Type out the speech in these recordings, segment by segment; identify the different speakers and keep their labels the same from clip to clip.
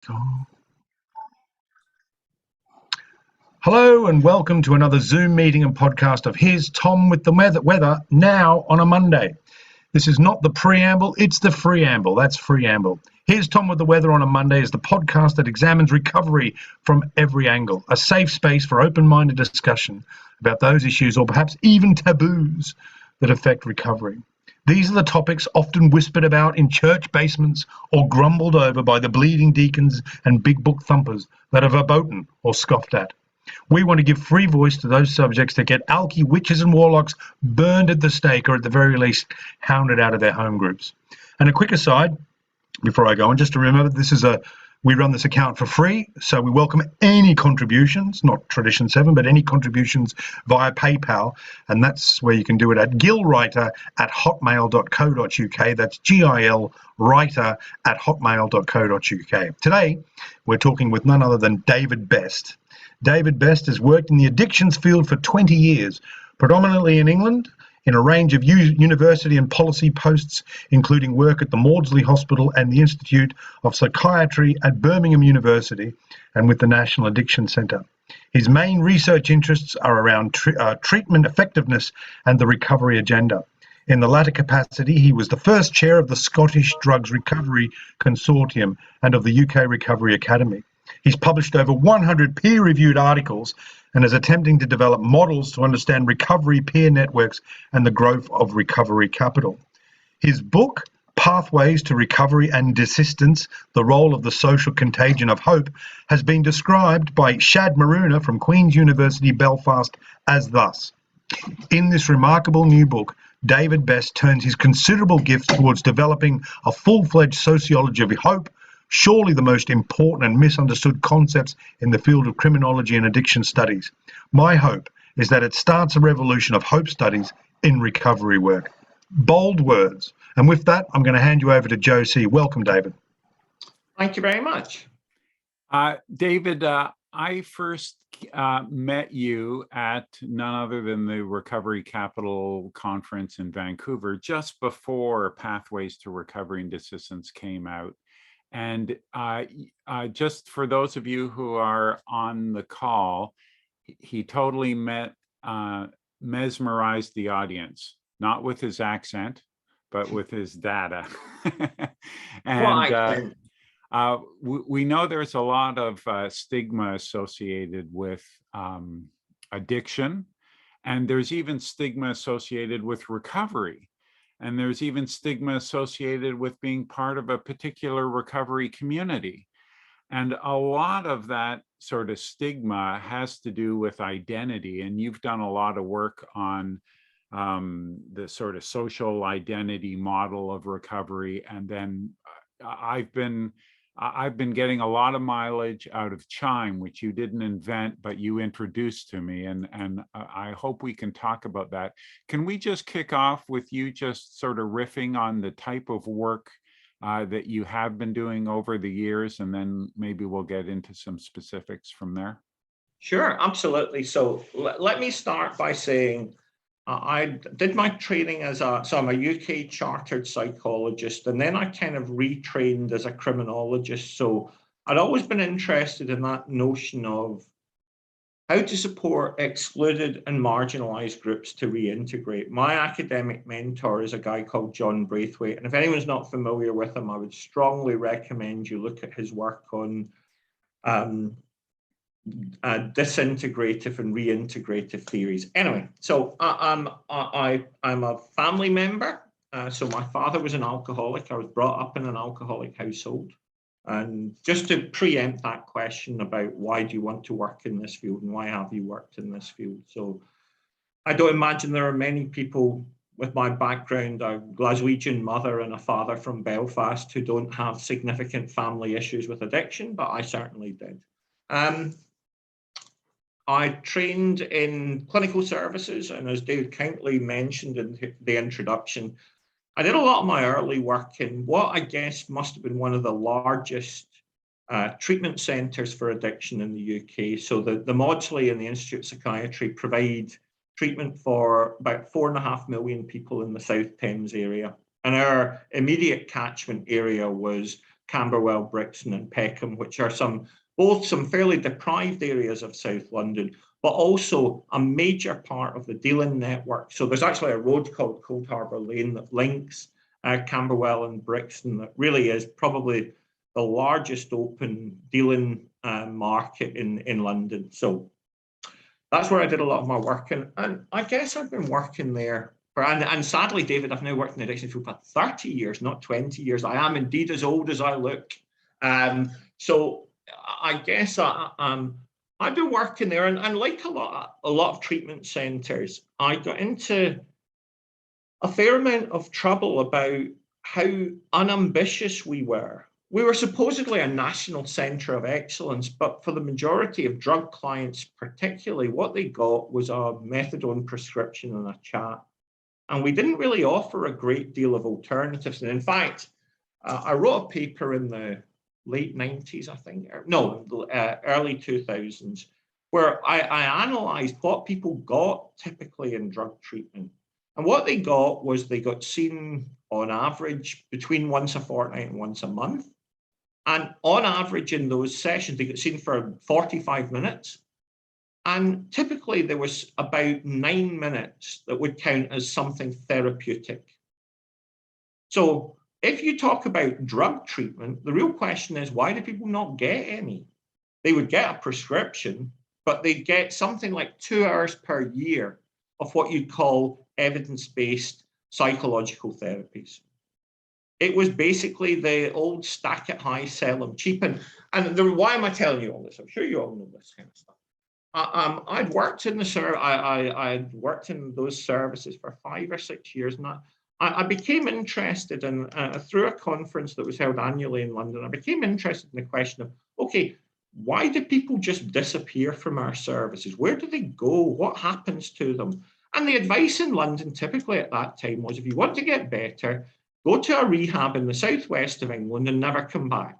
Speaker 1: Oh. Hello and welcome to another Zoom meeting and podcast of Here's Tom with the weather now on a Monday. This is not the preamble, it's the freeamble. That's freeamble. Here's Tom with the weather on a Monday is the podcast that examines recovery from every angle, a safe space for open-minded discussion about those issues or perhaps even taboos that affect recovery. These are the topics often whispered about in church basements or grumbled over by the bleeding deacons and big book thumpers that are verboten or scoffed at. We want to give free voice to those subjects that get alky witches and warlocks burned at the stake or at the very least hounded out of their home groups. And a quick aside before I go on, just to remember we run this account for free, so we welcome any contributions, not Tradition 7, but any contributions via PayPal, and that's where you can do it at gilwriter@hotmail.co.uk. That's GIL writer@hotmail.co.uk. Today, we're talking with none other than David Best. David Best has worked in the addictions field for 20 years, predominantly in England, in a range of university and policy posts, including work at the Maudsley Hospital and the Institute of Psychiatry at Birmingham University and with the National Addiction Centre. His main research interests are around treatment effectiveness and the recovery agenda. In the latter capacity, he was the first chair of the Scottish Drugs Recovery Consortium and of the UK Recovery Academy. He's published over 100 peer-reviewed articles and is attempting to develop models to understand recovery peer networks and the growth of recovery capital. His book, Pathways to Recovery and Desistance, The Role of the Social Contagion of Hope, has been described by Shad Maruna from Queen's University, Belfast, as thus. In this remarkable new book, David Best turns his considerable gifts towards developing a full-fledged sociology of hope, surely the most important and misunderstood concepts in the field of criminology and addiction studies. My hope is that it starts a revolution of hope studies in recovery work. Bold words. And with that, I'm going to hand you over to Joe C. Welcome, David.
Speaker 2: Thank you very much.
Speaker 3: David, I first met you at none other than the Recovery Capital Conference in Vancouver just before Pathways to Recovery and Desistance came out. And just for those of you who are on the call, he totally mesmerized the audience, not with his accent, but with his data. And we know there's a lot of stigma associated with addiction, and there's even stigma associated with recovery. And there's even stigma associated with being part of a particular recovery community. And a lot of that sort of stigma has to do with identity. And you've done a lot of work on the sort of social identity model of recovery. And then I've been getting a lot of mileage out of Chime, which you didn't invent, but you introduced to me. And I hope we can talk about that. Can we just kick off with you just sort of riffing on the type of work that you have been doing over the years, and then maybe we'll get into some specifics from there?
Speaker 2: Sure, absolutely. So let me start by saying I did my training so I'm a UK chartered psychologist, and then I kind of retrained as a criminologist. So I'd always been interested in that notion of how to support excluded and marginalized groups to reintegrate. My academic mentor is a guy called John Braithwaite, and if anyone's not familiar with him, I would strongly recommend you look at his work on disintegrative and reintegrative theories. Anyway, so I'm a family member. So my father was an alcoholic. I was brought up in an alcoholic household. And just to preempt that question about why do you want to work in this field and why have you worked in this field? So I don't imagine there are many people with my background, a Glaswegian mother and a father from Belfast, who don't have significant family issues with addiction, but I certainly did. I trained in clinical services, and as David kindly mentioned in the introduction, I did a lot of my early work in what I guess must have been one of the largest treatment centres for addiction in the UK. So the Maudsley and the Institute of Psychiatry provide treatment for about 4.5 million people in the South Thames area. And our immediate catchment area was Camberwell, Brixton and Peckham, which are both some fairly deprived areas of South London, but also a major part of the dealing network. So there's actually a road called Cold Harbour Lane that links Camberwell and Brixton that really is probably the largest open dealing market in London. So that's where I did a lot of my work. And I guess I've been working there. And sadly, David, I've now worked in the addiction field for 30 years, not 20 years. I am indeed as old as I look. So I guess I've been working there, and like a lot of treatment centres, I got into a fair amount of trouble about how unambitious we were. We were supposedly a national centre of excellence, but for the majority of drug clients particularly, what they got was a methadone prescription and a chat. And we didn't really offer a great deal of alternatives. And in fact, I wrote a paper in the late 90s, I think, early 2000s, where I analysed what people got typically in drug treatment. And what they got was they got seen on average between once a fortnight and once a month. And on average in those sessions, they got seen for 45 minutes. And typically there was about 9 minutes that would count as something therapeutic. So if you talk about drug treatment, the real question is, why do people not get any? They would get a prescription, but they get something like 2 hours per year of what you'd call evidence-based psychological therapies. It was basically the old stack it high, sell them cheap. And why am I telling you all this? I'm sure you all know this kind of stuff. I'd worked in I'd worked in those services for 5 or 6 years, and I became interested in through a conference that was held annually in London. I became interested in the question of, okay, why do people just disappear from our services? Where do they go? What happens to them? And the advice in London typically at that time was, if you want to get better, go to a rehab in the southwest of England and never come back.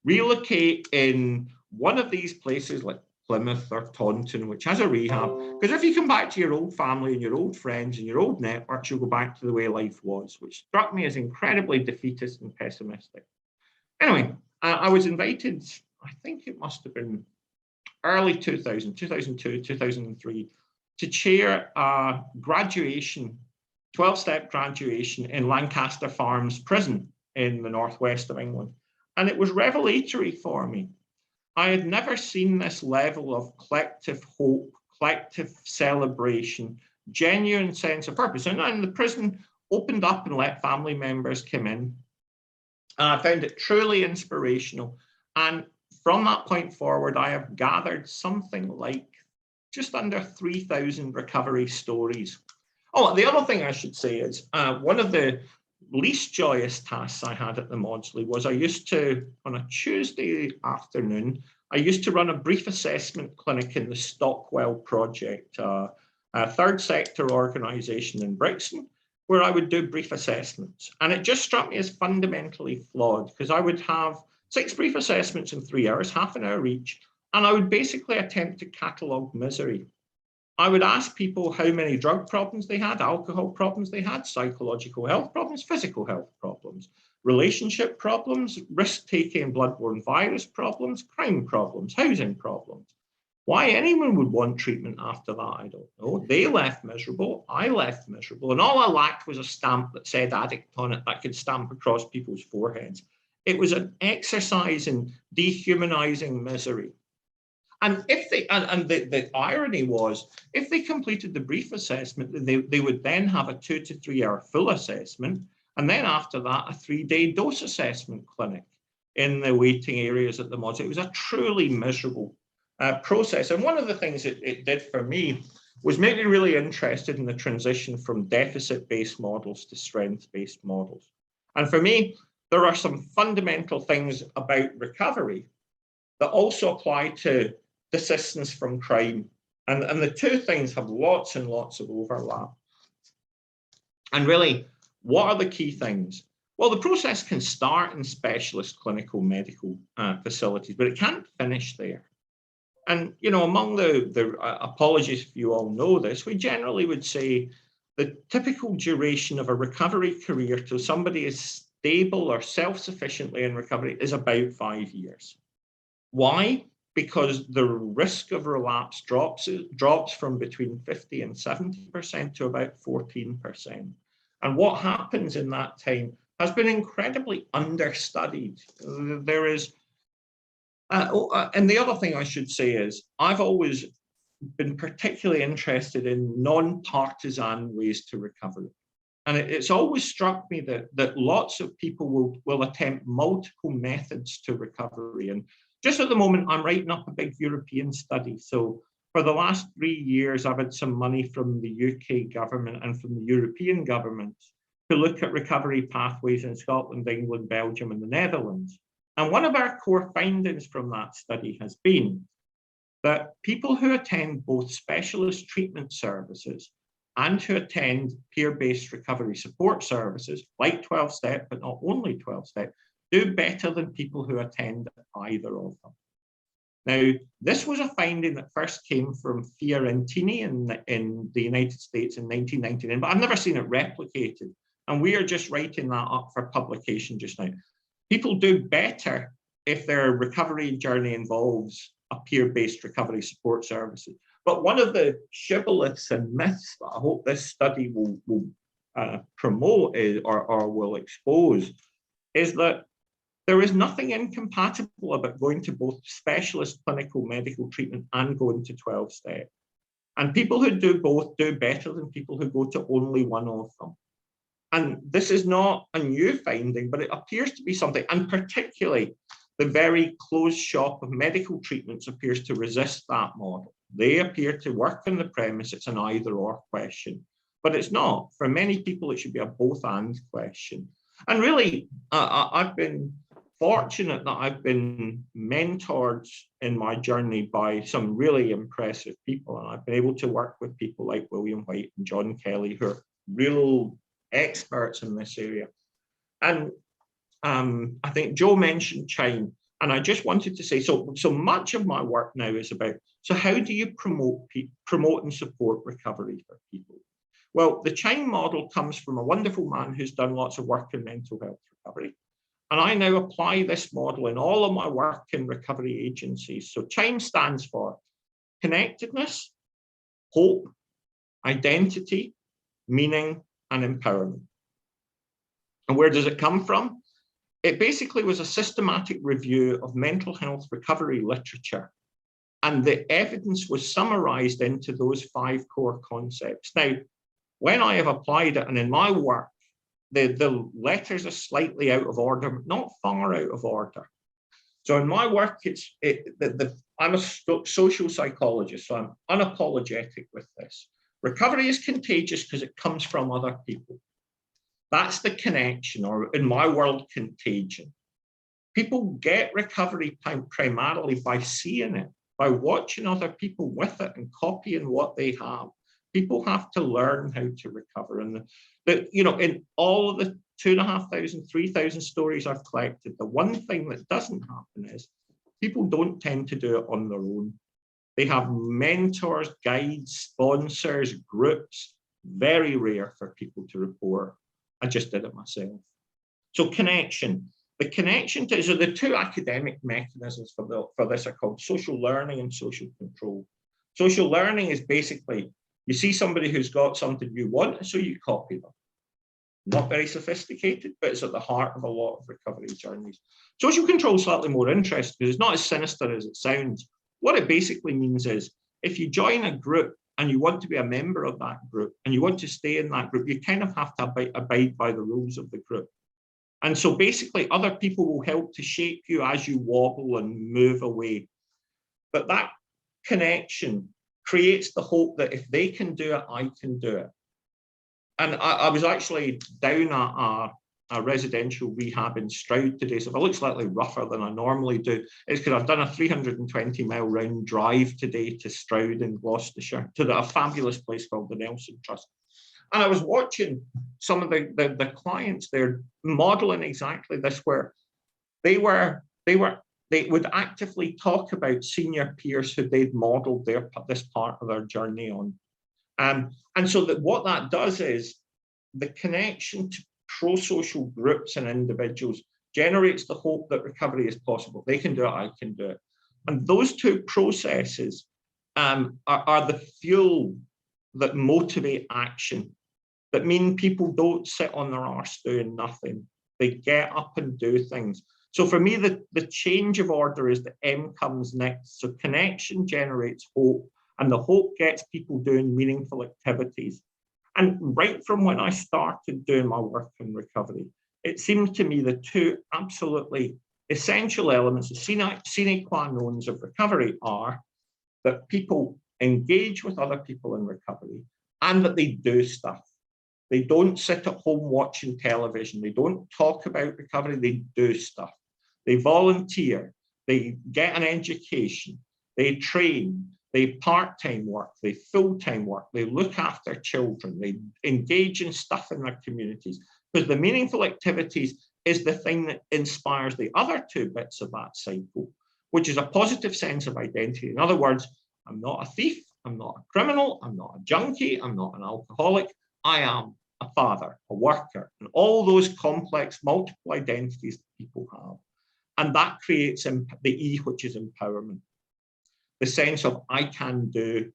Speaker 2: Relocate in one of these places like Plymouth or Taunton, which has a rehab, because if you come back to your old family and your old friends and your old networks, you'll go back to the way life was, which struck me as incredibly defeatist and pessimistic. Anyway, I was invited, I think it must have been early 2000, 2002, 2003, to chair a graduation, 12-step graduation in Lancaster Farms Prison in the northwest of England. And it was revelatory for me. I had never seen this level of collective hope, collective celebration, genuine sense of purpose. And the prison opened up and let family members come in. I found it truly inspirational. And from that point forward, I have gathered something like just under 3,000 recovery stories. Oh, the other thing I should say is one of the least joyous tasks I had at the Maudsley was I used to, on a Tuesday afternoon, I used to run a brief assessment clinic in the Stockwell Project, a third sector organisation in Brixton, where I would do brief assessments. And it just struck me as fundamentally flawed, because I would have 6 brief assessments in 3 hours, half an hour each, and I would basically attempt to catalogue misery. I would ask people how many drug problems they had, alcohol problems they had, psychological health problems, physical health problems, relationship problems, risk-taking bloodborne virus problems, crime problems, housing problems. Why anyone would want treatment after that, I don't know. They left miserable, I left miserable, and all I lacked was a stamp that said addict on it that could stamp across people's foreheads. It was an exercise in dehumanizing misery. And if they, and the irony was, if they completed the brief assessment, they would then have a 2 to 3 hour full assessment. And then after that, a 3-day dose assessment clinic in the waiting areas at the Maudsley. It was a truly miserable process. And one of the things it did for me was make me really interested in the transition from deficit-based models to strength-based models. And for me, there are some fundamental things about recovery that also apply to desistance from crime. And the two things have lots and lots of overlap. And really, what are the key things? Well, the process can start in specialist clinical medical facilities, but it can't finish there. And, you know, among the apologies, if you all know this, we generally would say the typical duration of a recovery career till somebody is stable or self-sufficiently in recovery is about 5 years. Why? Because the risk of relapse drops from between 50 and 70% to about 14%. And what happens in that time has been incredibly understudied. There is, and the other thing I should say is, I've always been particularly interested in non-partisan ways to recovery. And it's always struck me that lots of people will attempt multiple methods to recovery. And just at the moment, I'm writing up a big European study. So for the last 3 years, I've had some money from the UK government and from the European government to look at recovery pathways in Scotland, England, Belgium, and the Netherlands. And one of our core findings from that study has been that people who attend both specialist treatment services and who attend peer-based recovery support services, like 12-step, but not only 12-step, do better than people who attend either of them. Now, this was a finding that first came from Fiorentini in the United States in 1999, but I've never seen it replicated. And we are just writing that up for publication just now. People do better if their recovery journey involves a peer-based recovery support services. But one of the shibboleths and myths that I hope this study will promote or will expose is that there is nothing incompatible about going to both specialist clinical medical treatment and going to 12-step. And people who do both do better than people who go to only one of them. And this is not a new finding, but it appears to be something, and particularly the very closed shop of medical treatments appears to resist that model. They appear to work on the premise it's an either-or question, but it's not. For many people, it should be a both-and question. And really, I've been fortunate that I've been mentored in my journey by some really impressive people, and I've been able to work with people like William White and John Kelly, who are real experts in this area. And I think Joe mentioned CHIME, and I just wanted to say, so much of my work now is about, so how do you promote and support recovery for people? Well, the CHIME model comes from a wonderful man who's done lots of work in mental health recovery. And I now apply this model in all of my work in recovery agencies. So CHIME stands for connectedness, hope, identity, meaning, and empowerment. And where does it come from? It basically was a systematic review of mental health recovery literature. And the evidence was summarized into those 5 core concepts. Now, when I have applied it, and in my work, the letters are slightly out of order, but not far out of order. So in my work, I'm a social psychologist, so I'm unapologetic with this. Recovery is contagious because it comes from other people. That's the connection, or in my world, contagion. People get recovery primarily by seeing it, by watching other people with it and copying what they have. People have to learn how to recover. And in all of the 2,500, 3,000 stories I've collected, the one thing that doesn't happen is people don't tend to do it on their own. They have mentors, guides, sponsors, groups. Very rare for people to report. I just did it myself. So connection. The connection to, so the 2 academic mechanisms for this are called social learning and social control. Social learning is basically, you see somebody who's got something you want, so you copy them. Not very sophisticated, but it's at the heart of a lot of recovery journeys. Social control is slightly more interesting because it's not as sinister as it sounds. What it basically means is, if you join a group and you want to be a member of that group and you want to stay in that group, you kind of have to abide by the rules of the group. And so basically other people will help to shape you as you wobble and move away. But that connection creates the hope that if they can do it, I can do it. And I was actually down at a residential rehab in Stroud today. So if I look slightly rougher than I normally do, it's because I've done a 320-mile round drive today to Stroud in Gloucestershire, to a fabulous place called the Nelson Trust. And I was watching some of the clients there modeling exactly this, where they would actively talk about senior peers who they'd modeled this part of their journey on. And so that what that does is the connection to pro-social groups and individuals generates the hope that recovery is possible. They can do it, I can do it. And those two processes are the fuel that motivate action, that mean people don't sit on their arse doing nothing. They get up and do things. So for me, the change of order is that M comes next. So connection generates hope, and the hope gets people doing meaningful activities. And right from when I started doing my work in recovery, it seemed to me the two absolutely essential elements, the sine qua non of recovery, are that people engage with other people in recovery and that they do stuff. They don't sit at home watching television. They don't talk about recovery. They do stuff. They volunteer. They get an education. They train. They part-time work. They full-time work. They look after children. They engage in stuff in their communities. Because the meaningful activities is the thing that inspires the other two bits of that cycle, which is a positive sense of identity. In other words, I'm not a thief. I'm not a criminal. I'm not a junkie. I'm not an alcoholic. I am a father, a worker, and all those complex multiple identities that people have. And that creates the E, which is empowerment. The sense of I can do,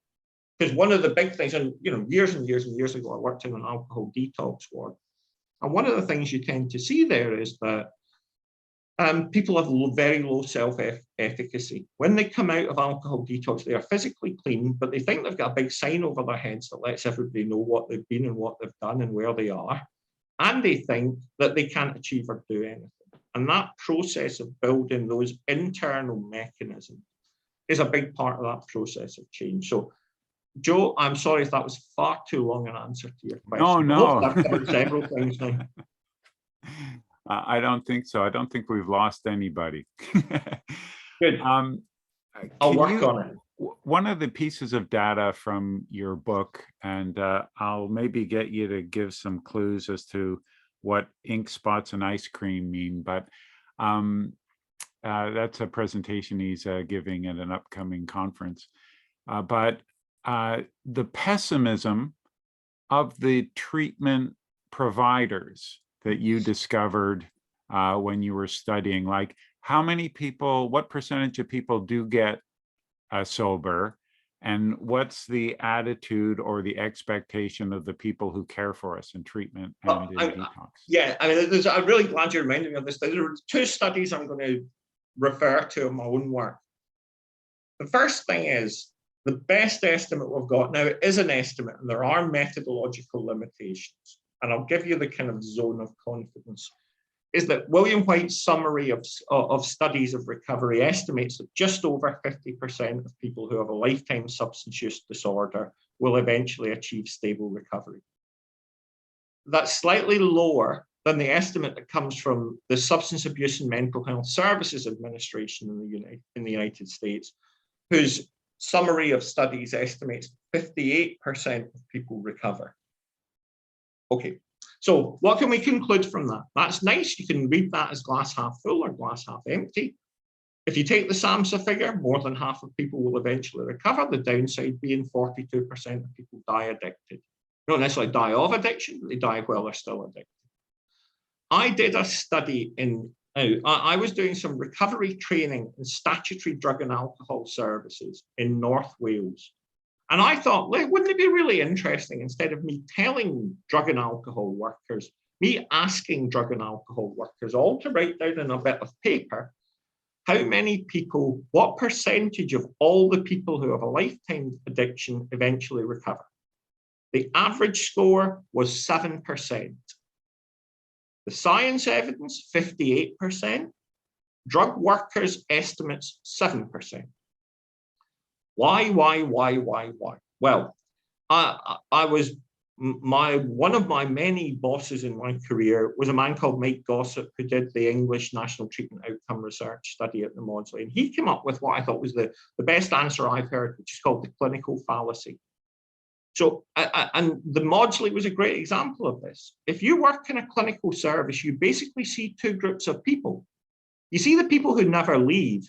Speaker 2: because one of the big things, and years and years and years ago, I worked in an alcohol detox ward. And one of the things you tend to see there is that people have very low self-efficacy. When they come out of alcohol detox, they are physically clean, but they think they've got a big sign over their heads that lets everybody know what they've been and what they've done and where they are. And they think that they can't achieve or do anything. And that process of building those internal mechanisms is a big part of that process of change. So, Joe, I'm sorry if that was far too long an answer to your question.
Speaker 3: No.
Speaker 2: I've covered several things now.
Speaker 3: I don't think so. I don't think we've lost anybody.
Speaker 2: Good. I'll work on it.
Speaker 3: One of the pieces of data from your book, and I'll maybe get you to give some clues as to what ink spots and ice cream mean, but that's a presentation he's giving at an upcoming conference. But the pessimism of the treatment providers that you discovered when you were studying, like how many people, what percentage of people do get sober, and what's the attitude or the expectation of the people who care for us in treatment and in detox?
Speaker 2: Yeah, I mean, I'm really glad you reminded me of this. There are two studies I'm going to refer to in my own work. The first thing is, the best estimate we've got now is an estimate, and there are methodological limitations. And I'll give you the kind of zone of confidence, is that William White's summary of studies of recovery estimates that just over 50% of people who have a lifetime substance use disorder will eventually achieve stable recovery. That's slightly lower than the estimate that comes from the Substance Abuse and Mental Health Services Administration in the United States, whose summary of studies estimates 58% of people recover. Okay, so what can we conclude from that? That's nice. You can read that as glass half full or glass half empty. If you take the SAMHSA figure, more than half of people will eventually recover, the downside being 42% of people die addicted. They don't necessarily die of addiction, but they die while they're still addicted. I did a study I was doing some recovery training in statutory drug and alcohol services in North Wales. And I thought, wouldn't it be really interesting, instead of me telling drug and alcohol workers, me asking drug and alcohol workers all to write down in a bit of paper, how many people, what percentage of all the people who have a lifetime addiction eventually recover? The average score was 7%. The science evidence, 58%. Drug workers estimates 7%. Why? Well, one of my many bosses in my career was a man called Mike Gossett, who did the English National Treatment Outcome Research study at the Maudsley. And he came up with what I thought was the best answer I've heard, which is called the clinical fallacy. So, and the Maudsley was a great example of this. If you work in a clinical service, you basically see two groups of people. You see the people who never leave,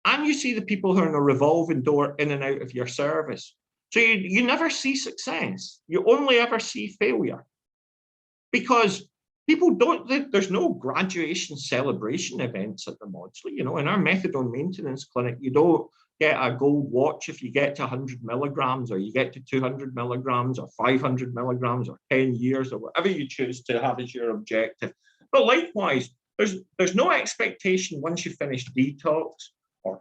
Speaker 2: and you see the people who are in a revolving door in and out of your service. So you never see success. You only ever see failure, because people don't, there's no graduation celebration events at the Maudsley. You know, in our methadone maintenance clinic, you don't get a gold watch if you get to 100 milligrams, or you get to 200 milligrams, or 500 milligrams, or 10 years, or whatever you choose to have as your objective. But likewise, there's no expectation once you finish detox or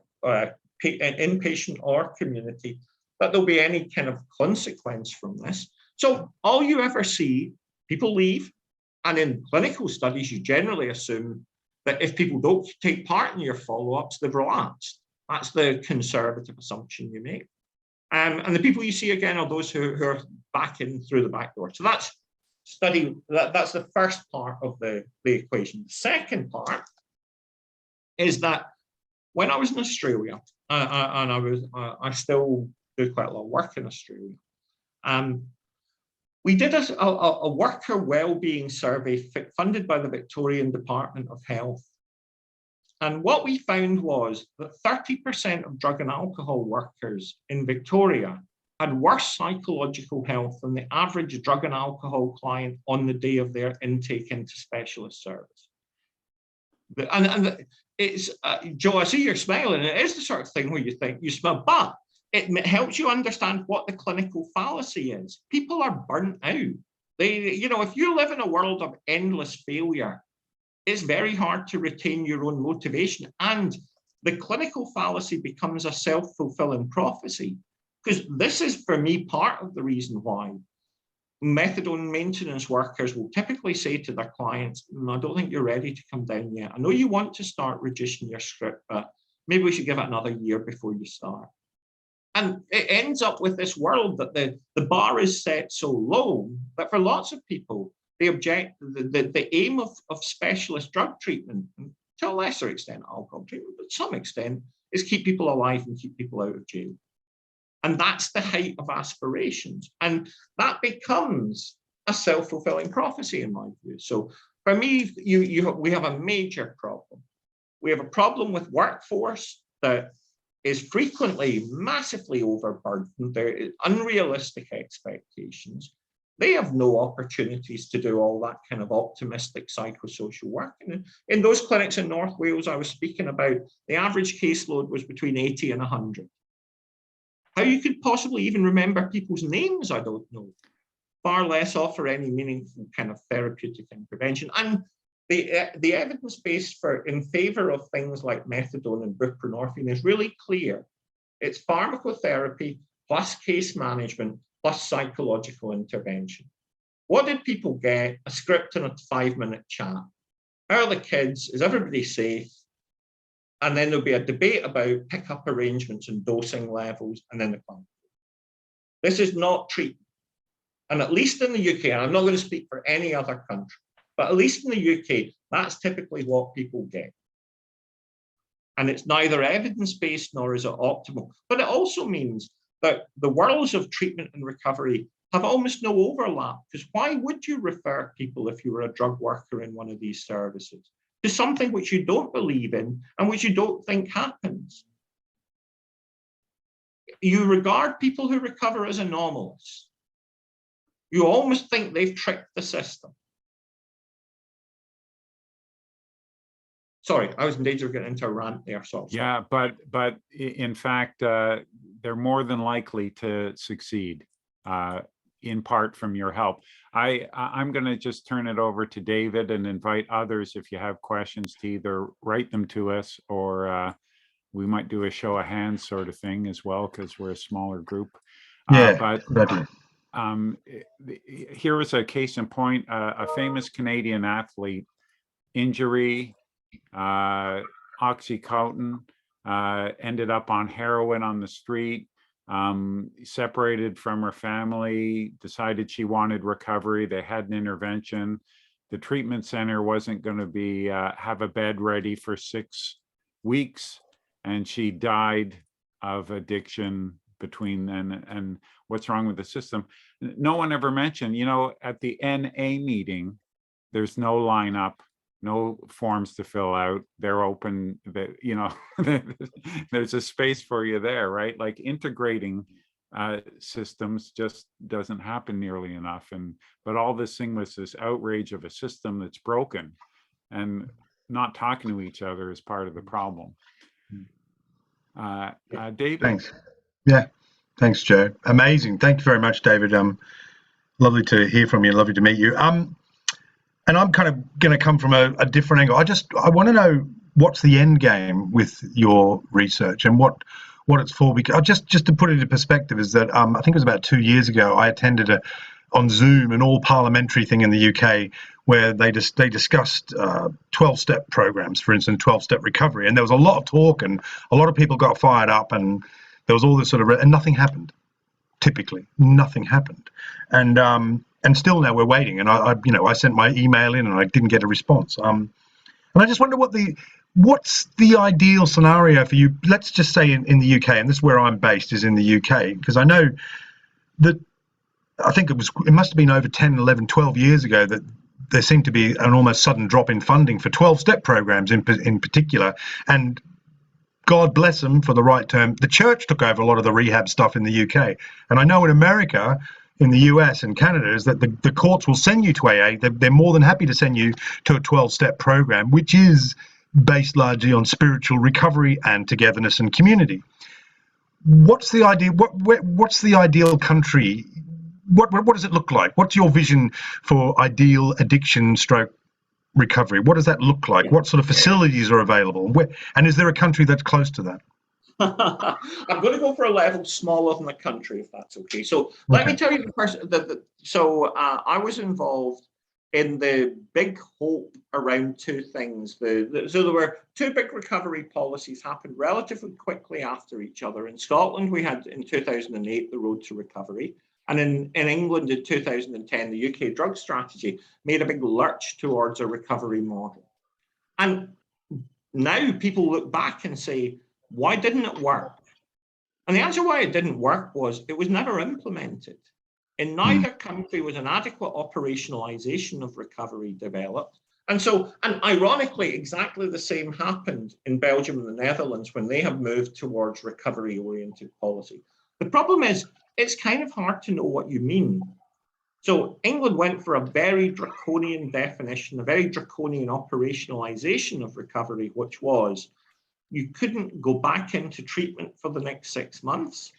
Speaker 2: inpatient or community that there'll be any kind of consequence from this. So all you ever see, people leave, and in clinical studies, you generally assume that if people don't take part in your follow-ups, they've relapsed. That's the conservative assumption you make. And the people you see again are those who are back in through the back door. So that's that's the first part of the equation. The second part is that when I was in Australia, and I still do quite a lot of work in Australia, we did a worker wellbeing survey funded by the Victorian Department of Health. And what we found was that 30% of drug and alcohol workers in Victoria had worse psychological health than the average drug and alcohol client on the day of their intake into specialist service. And it's, Joe, I see you're smiling. It is the sort of thing where you think you smile, but it helps you understand what the clinical fallacy is. People are burnt out. You know, if you live in a world of endless failure, it's very hard to retain your own motivation. And the clinical fallacy becomes a self-fulfilling prophecy, because this is, for me, part of the reason why methadone maintenance workers will typically say to their clients, I don't think you're ready to come down yet. I know you want to start reducing your script, but maybe we should give it another year before you start. And it ends up with this world that the bar is set so low that for lots of people, the aim of specialist drug treatment, to a lesser extent alcohol treatment, but to some extent, is keep people alive and keep people out of jail. And that's the height of aspirations. And that becomes a self-fulfilling prophecy in my view. So for me, we have a major problem. We have a problem with workforce that is frequently massively overburdened. There are unrealistic expectations. They have no opportunities to do all that kind of optimistic psychosocial work. And in those clinics in North Wales I was speaking about, the average caseload was between 80 and 100. How you could possibly even remember people's names, I don't know. Far less offer any meaningful kind of therapeutic intervention. And the evidence base in favor of things like methadone and buprenorphine is really clear. It's pharmacotherapy plus case management plus psychological intervention. What did people get? A script and a 5-minute chat. How are the kids? Is everybody safe? And then there'll be a debate about pickup arrangements and dosing levels, and then the client. This is not treatment. And at least in the UK, and I'm not going to speak for any other country, but at least in the UK, that's typically what people get. And it's neither evidence-based nor is it optimal. But it also means that the worlds of treatment and recovery have almost no overlap, because why would you refer people, if you were a drug worker in one of these services, to something which you don't believe in and which you don't think happens? You regard people who recover as anomalous. You almost think they've tricked the system. Sorry, I was in danger of getting into a rant there. So
Speaker 3: yeah, but in fact, they're more than likely to succeed, in part from your help. I'm going to just turn it over to David and invite others, if you have questions, to either write them to us, or we might do a show of hands sort of thing as well, because we're a smaller group.
Speaker 1: Yeah,
Speaker 3: but here is a case in point. A famous Canadian athlete, injury, oxycontin, ended up on heroin on the street, separated from her family, decided she wanted recovery. They had an intervention. The treatment center wasn't going to be have a bed ready for 6 weeks, and she died of addiction between then. And what's wrong with the system? No one ever mentioned, you know, at the NA meeting, there's no lineup, no forms to fill out. They're open, you know, there's a space for you there, right? Like integrating systems just doesn't happen nearly enough. But all this thing was this outrage of a system that's broken, and not talking to each other is part of the problem. David?
Speaker 1: Thanks. Yeah, thanks, Joe. Amazing. Thank you very much, David. Lovely to hear from you. Lovely to meet you. And I'm kind of going to come from a different angle. I want to know what's the end game with your research and what it's for. Because just to put it into perspective, is that I think it was about 2 years ago I attended on Zoom an all-parliamentary thing in the UK where they discussed 12-step programs, for instance, 12-step recovery, and there was a lot of talk and a lot of people got fired up, and there was all this sort of and nothing happened. Typically, nothing happened, and still now we're waiting. And I sent my email in and I didn't get a response. And I just wonder what's the ideal scenario for you? Let's just say in the UK, and this is where I'm based, is in the UK, because I know that I think it must have been over 10, 11, 12 years ago that there seemed to be an almost sudden drop in funding for 12-step programs in particular. And God bless them, for the right term, the church took over a lot of the rehab stuff in the UK. And I know in America, in the US and Canada, is that the courts will send you to AA. They're more than happy to send you to a 12-step program, which is based largely on spiritual recovery and togetherness and community. What's the idea? What's the ideal country? What does it look like? What's your vision for ideal addiction stroke recovery? What does that look like? What sort of facilities are available? And is there a country that's close to that?
Speaker 2: I'm going to go for a level smaller than the country, if that's okay. So let me tell you the first. I was involved in the big hope around two things. So there were two big recovery policies happened relatively quickly after each other. In Scotland, we had in 2008 the Road to Recovery. And in England in 2010, the UK drug strategy made a big lurch towards a recovery model. And now people look back and say, why didn't it work? And the answer why it didn't work was it was never implemented. In neither country was an adequate operationalization of recovery developed. And ironically, exactly the same happened in Belgium and the Netherlands when they have moved towards recovery-oriented policy. The problem is, it's kind of hard to know what you mean. So England went for a very draconian definition, a very draconian operationalization of recovery, which was you couldn't go back into treatment for the next 6 months,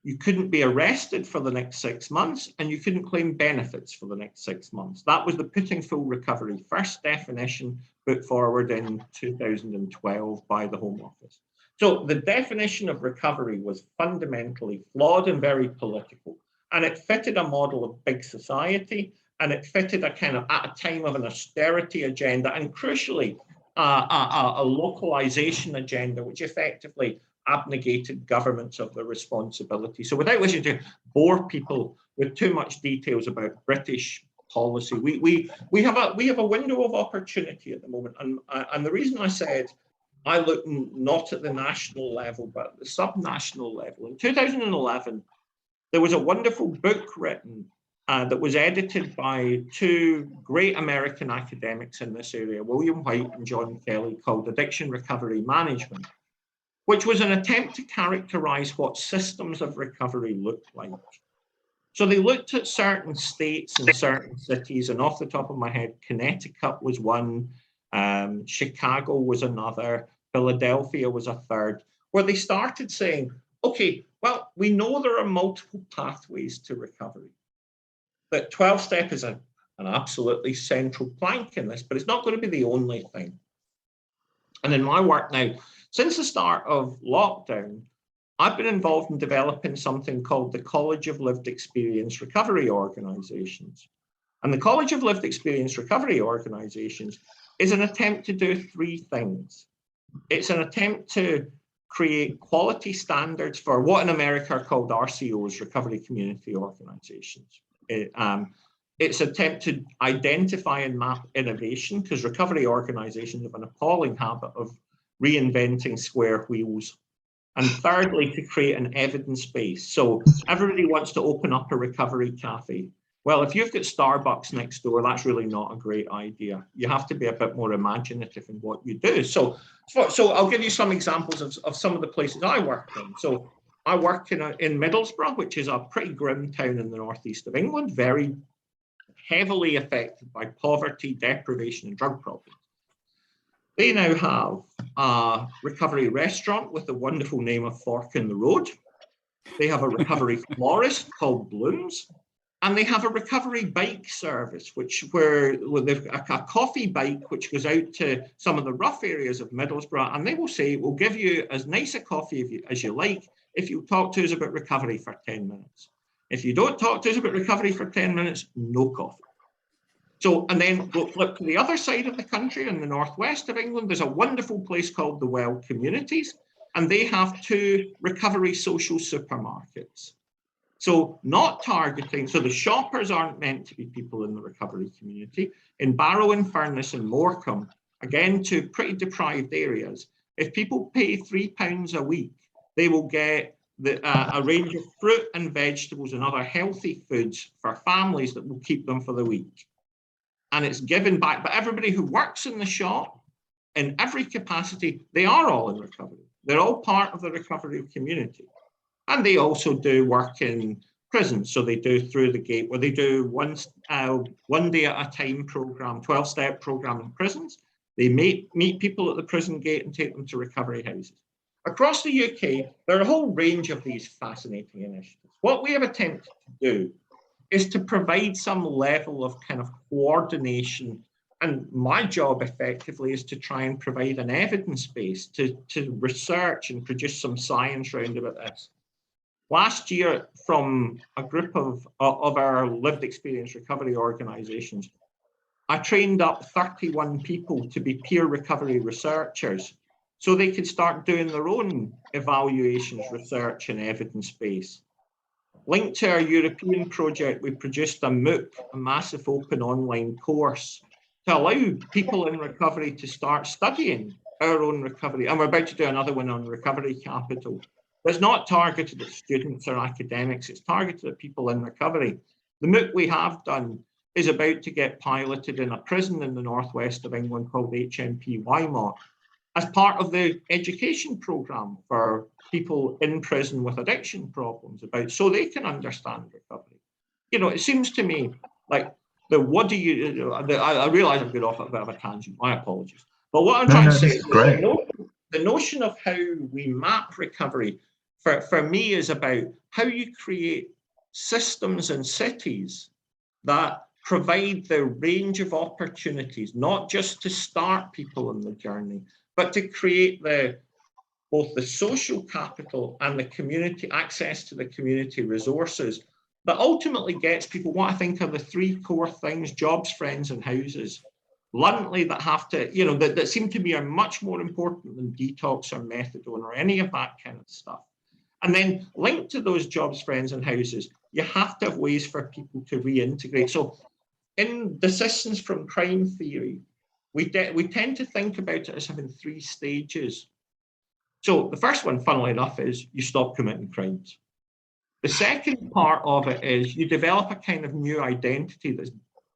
Speaker 2: you couldn't be arrested for the next 6 months, and you couldn't claim benefits for the next 6 months. That was the putting full recovery first definition put forward in 2012 by the Home Office. So the definition of recovery was fundamentally flawed and very political, and it fitted a model of big society, and it fitted a kind of, at a time of an austerity agenda, and crucially, a localization agenda, which effectively abnegated governments of their responsibility. So without wishing to bore people with too much details about British policy, we have a window of opportunity at the moment, and the reason I said I look not at the national level, but at the subnational level. In 2011, there was a wonderful book written that was edited by two great American academics in this area, William White and John Kelly, called Addiction Recovery Management, which was an attempt to characterize what systems of recovery look like. So they looked at certain states and certain cities, and off the top of my head, Connecticut was one, Chicago was another, Philadelphia was a third, where they started saying, okay, well, we know there are multiple pathways to recovery, that 12-step is an absolutely central plank in this, but it's not going to be the only thing. And in my work now, since the start of lockdown, I've been involved in developing something called the College of Lived Experience Recovery Organizations. And the College of Lived Experience Recovery Organizations is an attempt to do three things. It's an attempt to create quality standards for what in America are called RCOs, Recovery Community Organizations. It's an attempt to identify and map innovation, because recovery organizations have an appalling habit of reinventing square wheels. And thirdly, to create an evidence base. So everybody wants to open up a recovery cafe. Well, if you've got Starbucks next door, that's really not a great idea. You have to be a bit more imaginative in what you do. So I'll give you some examples of some of the places I worked in. So I work in Middlesbrough, which is a pretty grim town in the northeast of England, very heavily affected by poverty, deprivation, and drug problems. They now have a recovery restaurant with the wonderful name of Fork in the Road. They have a recovery florist called Blooms. And they have a recovery bike service, where they've a coffee bike which goes out to some of the rough areas of Middlesbrough, and they will say, we'll give you as nice a coffee as you like if you talk to us about recovery for 10 minutes. If you don't talk to us about recovery for 10 minutes, no coffee. So, and then we'll flip to the other side of the country in the northwest of England. There's a wonderful place called the Well Communities, and they have 2 recovery social supermarkets. So not targeting, so the shoppers aren't meant to be people in the recovery community. In Barrow-in-Furness and Morecambe, again, 2 pretty deprived areas, if people pay £3 a week, they will get a range of fruit and vegetables and other healthy foods for families that will keep them for the week. And it's given back, but everybody who works in the shop, in every capacity, they are all in recovery. They're all part of the recovery community. And they also do work in prisons. So they do Through the Gate, where they do one day at a time program, 12-step program in prisons. They meet people at the prison gate and take them to recovery houses. Across the UK, there are a whole range of these fascinating initiatives. What we have attempted to do is to provide some level of kind of coordination. And my job effectively is to try and provide an evidence base to research and produce some science around about this. Last year, from a group of our lived experience recovery organisations, I trained up 31 people to be peer recovery researchers so they could start doing their own evaluations, research and evidence base. Linked to our European project, we produced a MOOC, a massive open online course, to allow people in recovery to start studying our own recovery. And we're about to do another one on recovery capital. It's not targeted at students or academics, it's targeted at people in recovery. The MOOC we have done is about to get piloted in a prison in the northwest of England called HMP Weimar as part of the education programme for people in prison with addiction problems, so they can understand recovery. You know, it seems to me like I realise I've got off a bit of a tangent, my apologies. But what I'm trying to say is the notion of how we map recovery for me is about how you create systems and cities that provide the range of opportunities, not just to start people on the journey, but to create both the social capital and the community access to the community resources that ultimately gets people what I think are the 3 core things: jobs, friends, and houses. Bluntly, that have to, that seem to be are much more important than detox or methadone or any of that kind of stuff. And then linked to those jobs, friends, and houses, you have to have ways for people to reintegrate. So in Desistance from Crime theory, we tend to think about it as having 3 stages. So the first one, funnily enough, is you stop committing crimes. The second part of it is you develop a kind of new identity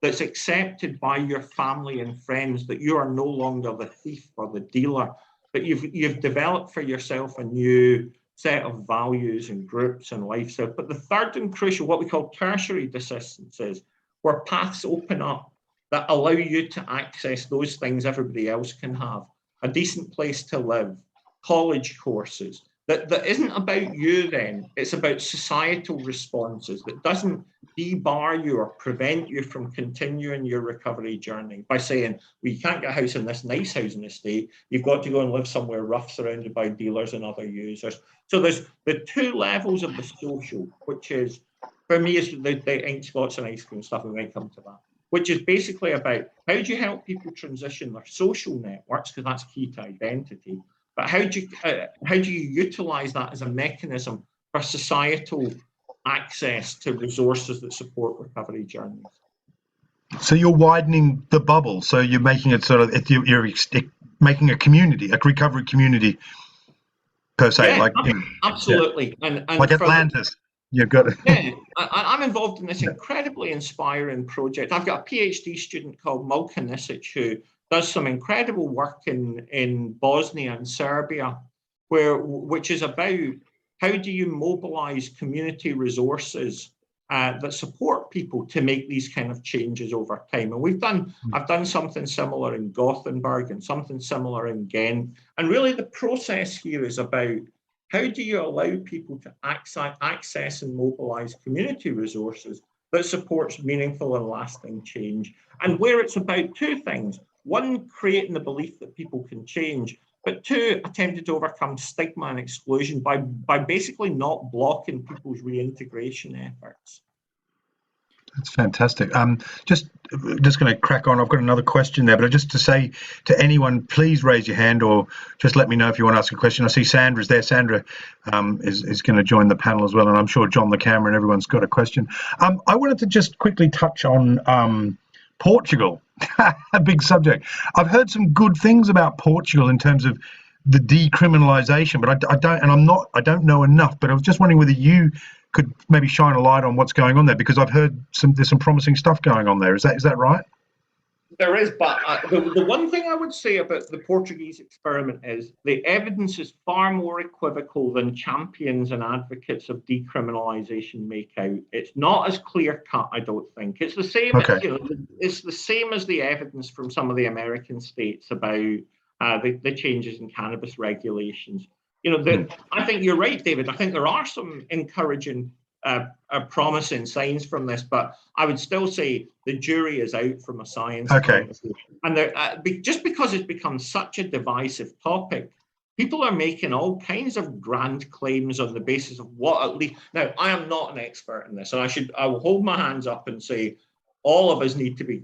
Speaker 2: that's accepted by your family and friends, that you are no longer the thief or the dealer, but you've developed for yourself a new set of values and groups and lifestyle. But the third and crucial, what we call tertiary desistance, is where paths open up that allow you to access those things everybody else can have: a decent place to live, college courses. That isn't about you then, it's about societal responses that doesn't debar you or prevent you from continuing your recovery journey by saying, well, you can't get a house in this nice housing estate, you've got to go and live somewhere rough surrounded by dealers and other users. So there's the 2 levels of the social, which is, for me, is the ink spots and ice cream stuff, we might come to that, which is basically about how do you help people transition their social networks, because that's key to identity. But how do you utilize that as a mechanism for societal access to resources that support recovery journeys?
Speaker 1: So you're widening the bubble. So you're making it you're making a community, a recovery community per se,
Speaker 2: Yeah, absolutely.
Speaker 1: Yeah. And like Atlantis. You've got it.
Speaker 2: Yeah, I'm involved in this incredibly inspiring project. I've got a PhD student called Milka Nisic who does some incredible work in Bosnia and Serbia, which is about how do you mobilize community resources that support people to make these kind of changes over time? And I've done something similar in Gothenburg and something similar in Ghent. And really the process here is about how do you allow people to access and mobilize community resources that supports meaningful and lasting change, and where it's about two things. One, creating the belief that people can change, but two, attempting to overcome stigma and exclusion by basically not blocking people's reintegration efforts.
Speaker 1: That's fantastic. Just going to crack on. I've got another question there, but just to say to anyone, please raise your hand or just let me know if you want to ask a question. I see Sandra's there. Sandra is going to join the panel as well, and I'm sure John the camera and everyone's got a question. I wanted to just quickly touch on Portugal, a big subject. I've heard some good things about Portugal in terms of the decriminalisation, but I don't know enough. But I was just wondering whether you could maybe shine a light on what's going on there, because I've heard there's some promising stuff going on there. Is that right?
Speaker 2: There is, but the one thing I would say about the Portuguese experiment is the evidence is far more equivocal than champions and advocates of decriminalisation make out. It's not as clear cut, I don't think. It's the same.
Speaker 1: Okay.
Speaker 2: It's the same as the evidence from some of the American states about the changes in cannabis regulations. I think you're right, David. I think there are some encouraging, promising signs from this, but I would still say the jury is out from a science point of view. And just because it's become such a divisive topic, people are making all kinds of grand claims on the basis of what at least. Now, I am not an expert in this, and I will hold my hands up and say all of us need to be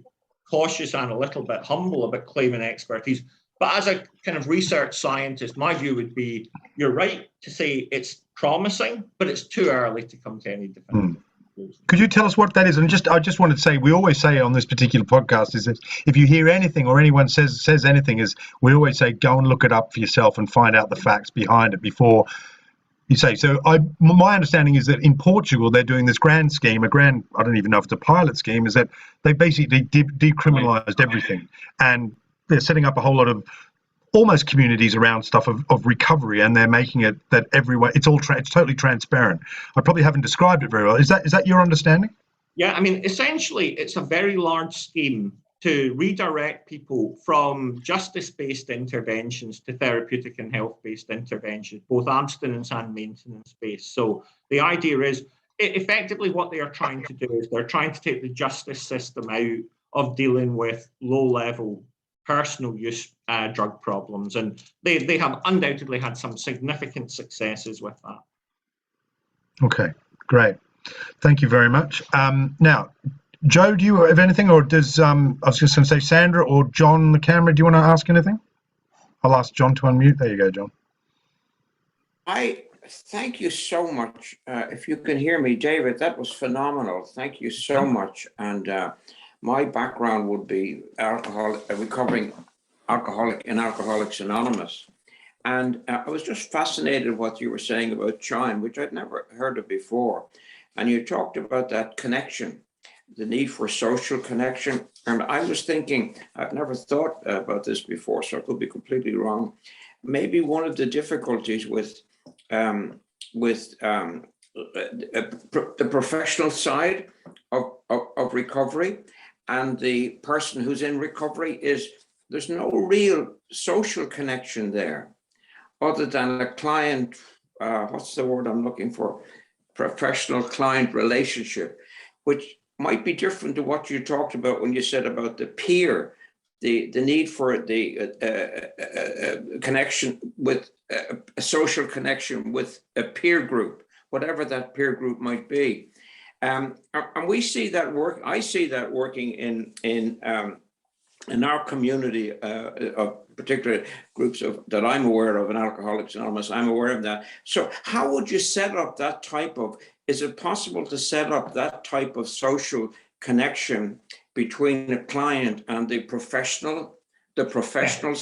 Speaker 2: cautious and a little bit humble about claiming expertise. But as a kind of research scientist, my view would be, you're right to say it's promising, but it's too early to come to any definitive conclusion.
Speaker 1: Could you tell us what that is? And I just wanted to say, we always say on this particular podcast is that if you hear anything or anyone says anything, is we always say, go and look it up for yourself and find out the facts behind it before you say. So my understanding is that in Portugal, they're doing this grand scheme, I don't even know if it's a pilot scheme, is that they basically decriminalized everything. And they're setting up a whole lot of almost communities around stuff of recovery, and they're making it that everyone, it's totally transparent. I probably haven't described it very well. Is that your understanding?
Speaker 2: Yeah, I mean, essentially, it's a very large scheme to redirect people from justice-based interventions to therapeutic and health-based interventions, both abstinence and maintenance-based. So the idea is, effectively what they are trying to do is they're trying to take the justice system out of dealing with low-level personal use drug problems, and they have undoubtedly had some significant successes with that.
Speaker 1: Okay, great. Thank you very much. Now, Joe, do you have anything, or does I was just going to say Sandra or John the camera, do you want to ask anything? I'll ask John to unmute. There you go, John.
Speaker 4: I thank you so much. If you can hear me, David, that was phenomenal. Thank you so much. And my background would be a recovering alcoholic in Alcoholics Anonymous. And I was just fascinated with what you were saying about Chime, which I'd never heard of before. And you talked about that connection, the need for social connection. And I was thinking, I've never thought about this before, so I could be completely wrong. Maybe one of the difficulties with the professional side of recovery and the person who's in recovery is there's no real social connection there other than a client, what's the word I'm looking for? Professional client relationship, which might be different to what you talked about when you said about the peer, the need for the connection with a social connection with a peer group, whatever that peer group might be. And we see that work. I see that working in our community of particular groups that I'm aware of in Alcoholics Anonymous. I'm aware of that. So how would you set up that type of? Is it possible to set up that type of social connection between the client and the professionals?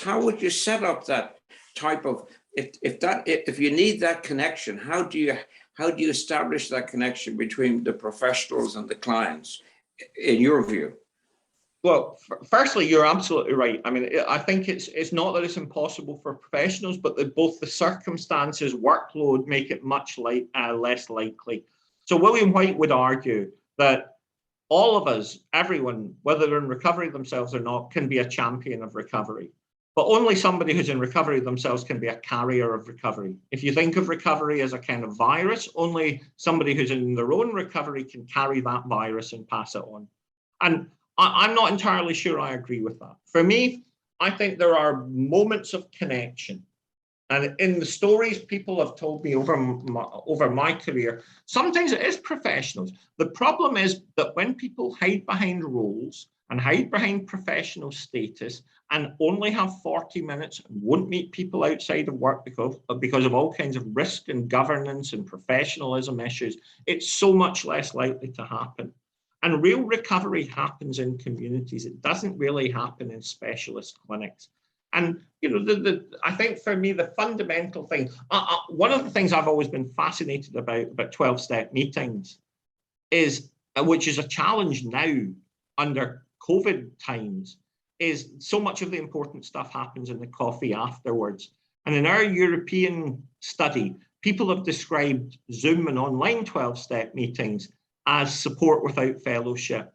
Speaker 4: How would you set up that type of? If you need that connection, how do you establish that connection between the professionals and the clients, in your view?
Speaker 2: Well, firstly, you're absolutely right. I mean, I think it's not that it's impossible for professionals, but that both the circumstances, workload make it much less likely. So William White would argue that all of us, everyone, whether they're in recovery themselves or not, can be a champion of recovery. But only somebody who's in recovery themselves can be a carrier of recovery. If you think of recovery as a kind of virus, only somebody who's in their own recovery can carry that virus and pass it on. And I'm not entirely sure I agree with that. For me, I think there are moments of connection. And in the stories people have told me over my career, sometimes it is professionals. The problem is that when people hide behind roles and hide behind professional status and only have 40 minutes and won't meet people outside of work because of all kinds of risk and governance and professionalism issues, it's so much less likely to happen. And real recovery happens in communities. It doesn't really happen in specialist clinics. And I think for me, the fundamental thing, one of the things I've always been fascinated about 12-step meetings is, which is a challenge now under COVID times, is so much of the important stuff happens in the coffee afterwards. And in our European study, people have described Zoom and online 12-step meetings as support without fellowship,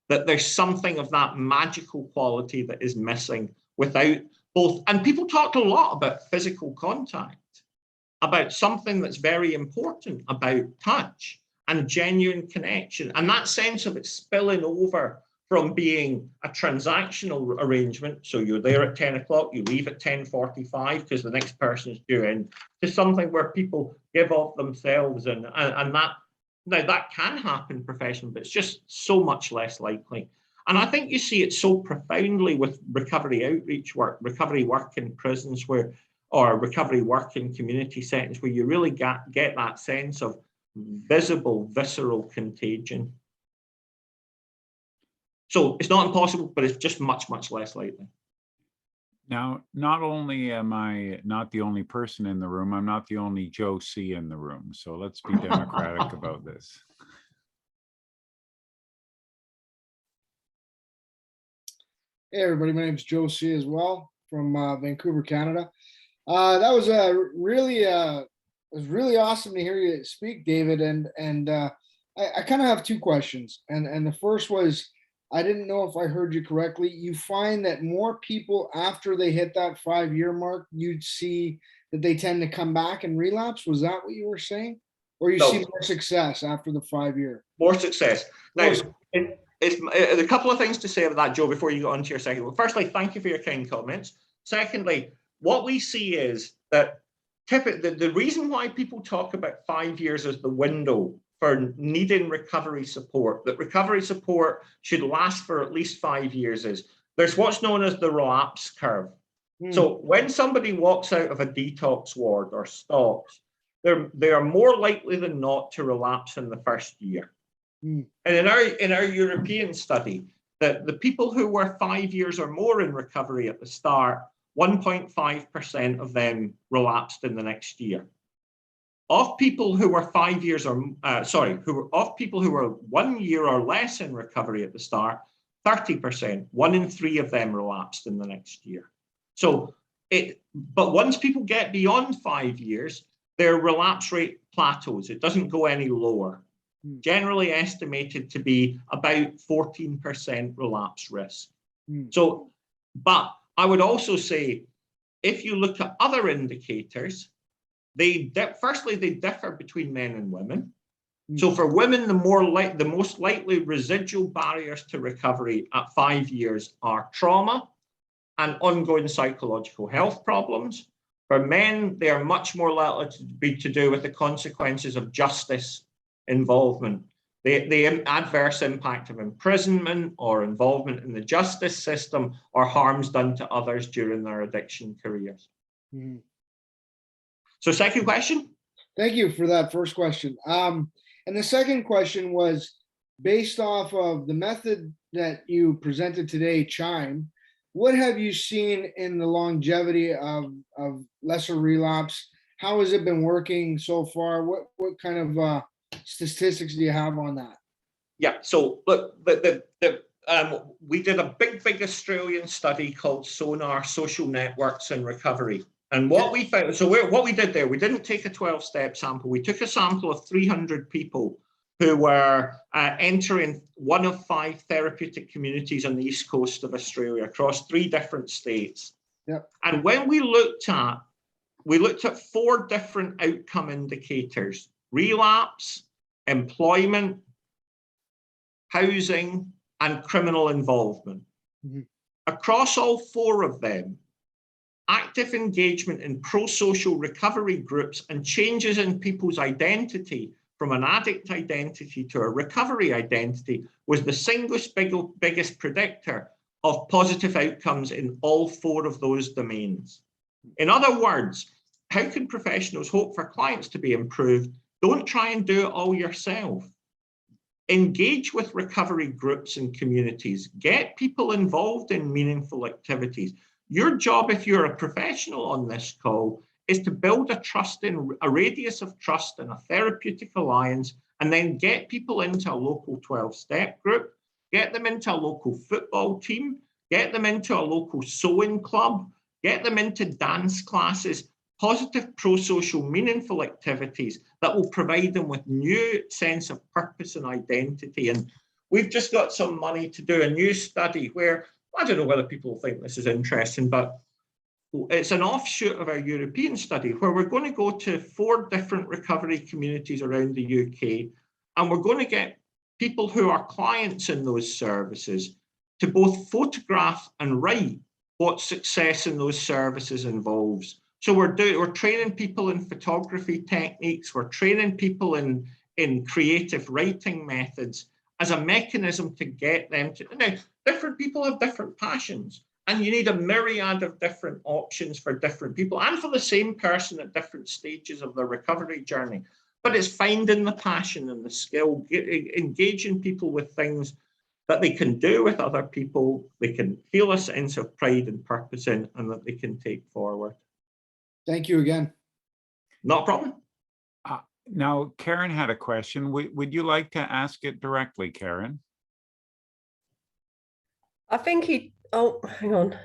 Speaker 2: that there's something of that magical quality that is missing without both. And people talked a lot about physical contact, about something that's very important about touch and genuine connection. And that sense of it spilling over from being a transactional arrangement, so you're there at 10 o'clock, you leave at 10:45 because the next person's due in, to something where people give of themselves and that. Now, that can happen professionally, but it's just so much less likely. And I think you see it so profoundly with recovery outreach work, recovery work in prisons or recovery work in community settings, where you really get that sense of visible, visceral contagion. So it's not impossible, but it's just much, much less likely.
Speaker 3: Now, not only am I not the only person in the room, I'm not the only Joe C in the room. So let's be democratic about this.
Speaker 5: Hey everybody, my name is Joe C as well from Vancouver, Canada. That was really awesome to hear you speak, David. And I kind of have two questions. And the first was, I didn't know if I heard you correctly. You find that more people after they hit that 5-year mark, you'd see that they tend to come back and relapse. Was that what you were saying? Or you see more success after the 5-year?
Speaker 2: More success. Now, it's a couple of things to say about that, Joe, before you go on to your second one. Firstly, thank you for your kind comments. Secondly, what we see is that the reason why people talk about 5 years as the window for needing recovery support, that recovery support should last for at least 5 years, is there's what's known as the relapse curve. So when somebody walks out of a detox ward or stops, they are more likely than not to relapse in the first year. And in our European study, that the people who were 5 years or more in recovery at the start, 1.5% of them relapsed in the next year. Of people who were 5 years of people who were 1 year or less in recovery at the start, 30%, 1 in 3 of them relapsed in the next year. So but once people get beyond 5 years, their relapse rate plateaus. It doesn't go any lower. Generally estimated to be about 14% relapse risk. So, but I would also say, if you look at other indicators, firstly, they differ between men and women. So for women, the most likely residual barriers to recovery at 5 years are trauma and ongoing psychological health problems. For men, they are much more likely to be to do with the consequences of justice involvement, the adverse impact of imprisonment or involvement in the justice system or harms done to others during their addiction careers. So second question?
Speaker 5: Thank you for that first question. And the second question was based off of the method that you presented today, CHIME, what have you seen in the longevity of lesser relapse? How has it been working so far? What kind of statistics do you have on that?
Speaker 2: Yeah, so look, we did a big Australian study called SONAR, Social Networks in Recovery. And what we found, so what we did there, we didn't take a 12-step sample. We took a sample of 300 people who were entering one of 5 therapeutic communities on the east coast of Australia across 3 different states.
Speaker 5: Yep.
Speaker 2: And when we looked at 4 different outcome indicators: relapse, employment, housing, and criminal involvement. Mm-hmm. Across all 4 of them, active engagement in pro-social recovery groups and changes in people's identity from an addict identity to a recovery identity was the single biggest predictor of positive outcomes in all 4 of those domains. In other words, how can professionals hope for clients to be improved? Don't try and do it all yourself. Engage with recovery groups and communities. Get people involved in meaningful activities. Your job, if you're a professional on this call, is to build a radius of trust in a therapeutic alliance, and then get people into a local 12-step group, get them into a local football team, get them into a local sewing club, get them into dance classes, positive pro-social meaningful activities that will provide them with new sense of purpose and identity. And we've just got some money to do a new study where, I don't know whether people think this is interesting, but it's an offshoot of our European study where we're going to go to 4 different recovery communities around the UK, and we're going to get people who are clients in those services to both photograph and write what success in those services involves. So we're training people in photography techniques, we're training people in creative writing methods as a mechanism to get them to. Now, different people have different passions, and you need a myriad of different options for different people and for the same person at different stages of their recovery journey. But it's finding the passion and the skill, engaging people with things that they can do with other people, they can feel a sense of pride and purpose in, and that they can take forward.
Speaker 5: Thank you again.
Speaker 2: Not a problem.
Speaker 3: Now, Karen had a question. Would you like to ask it directly, Karen?
Speaker 6: I think hang on.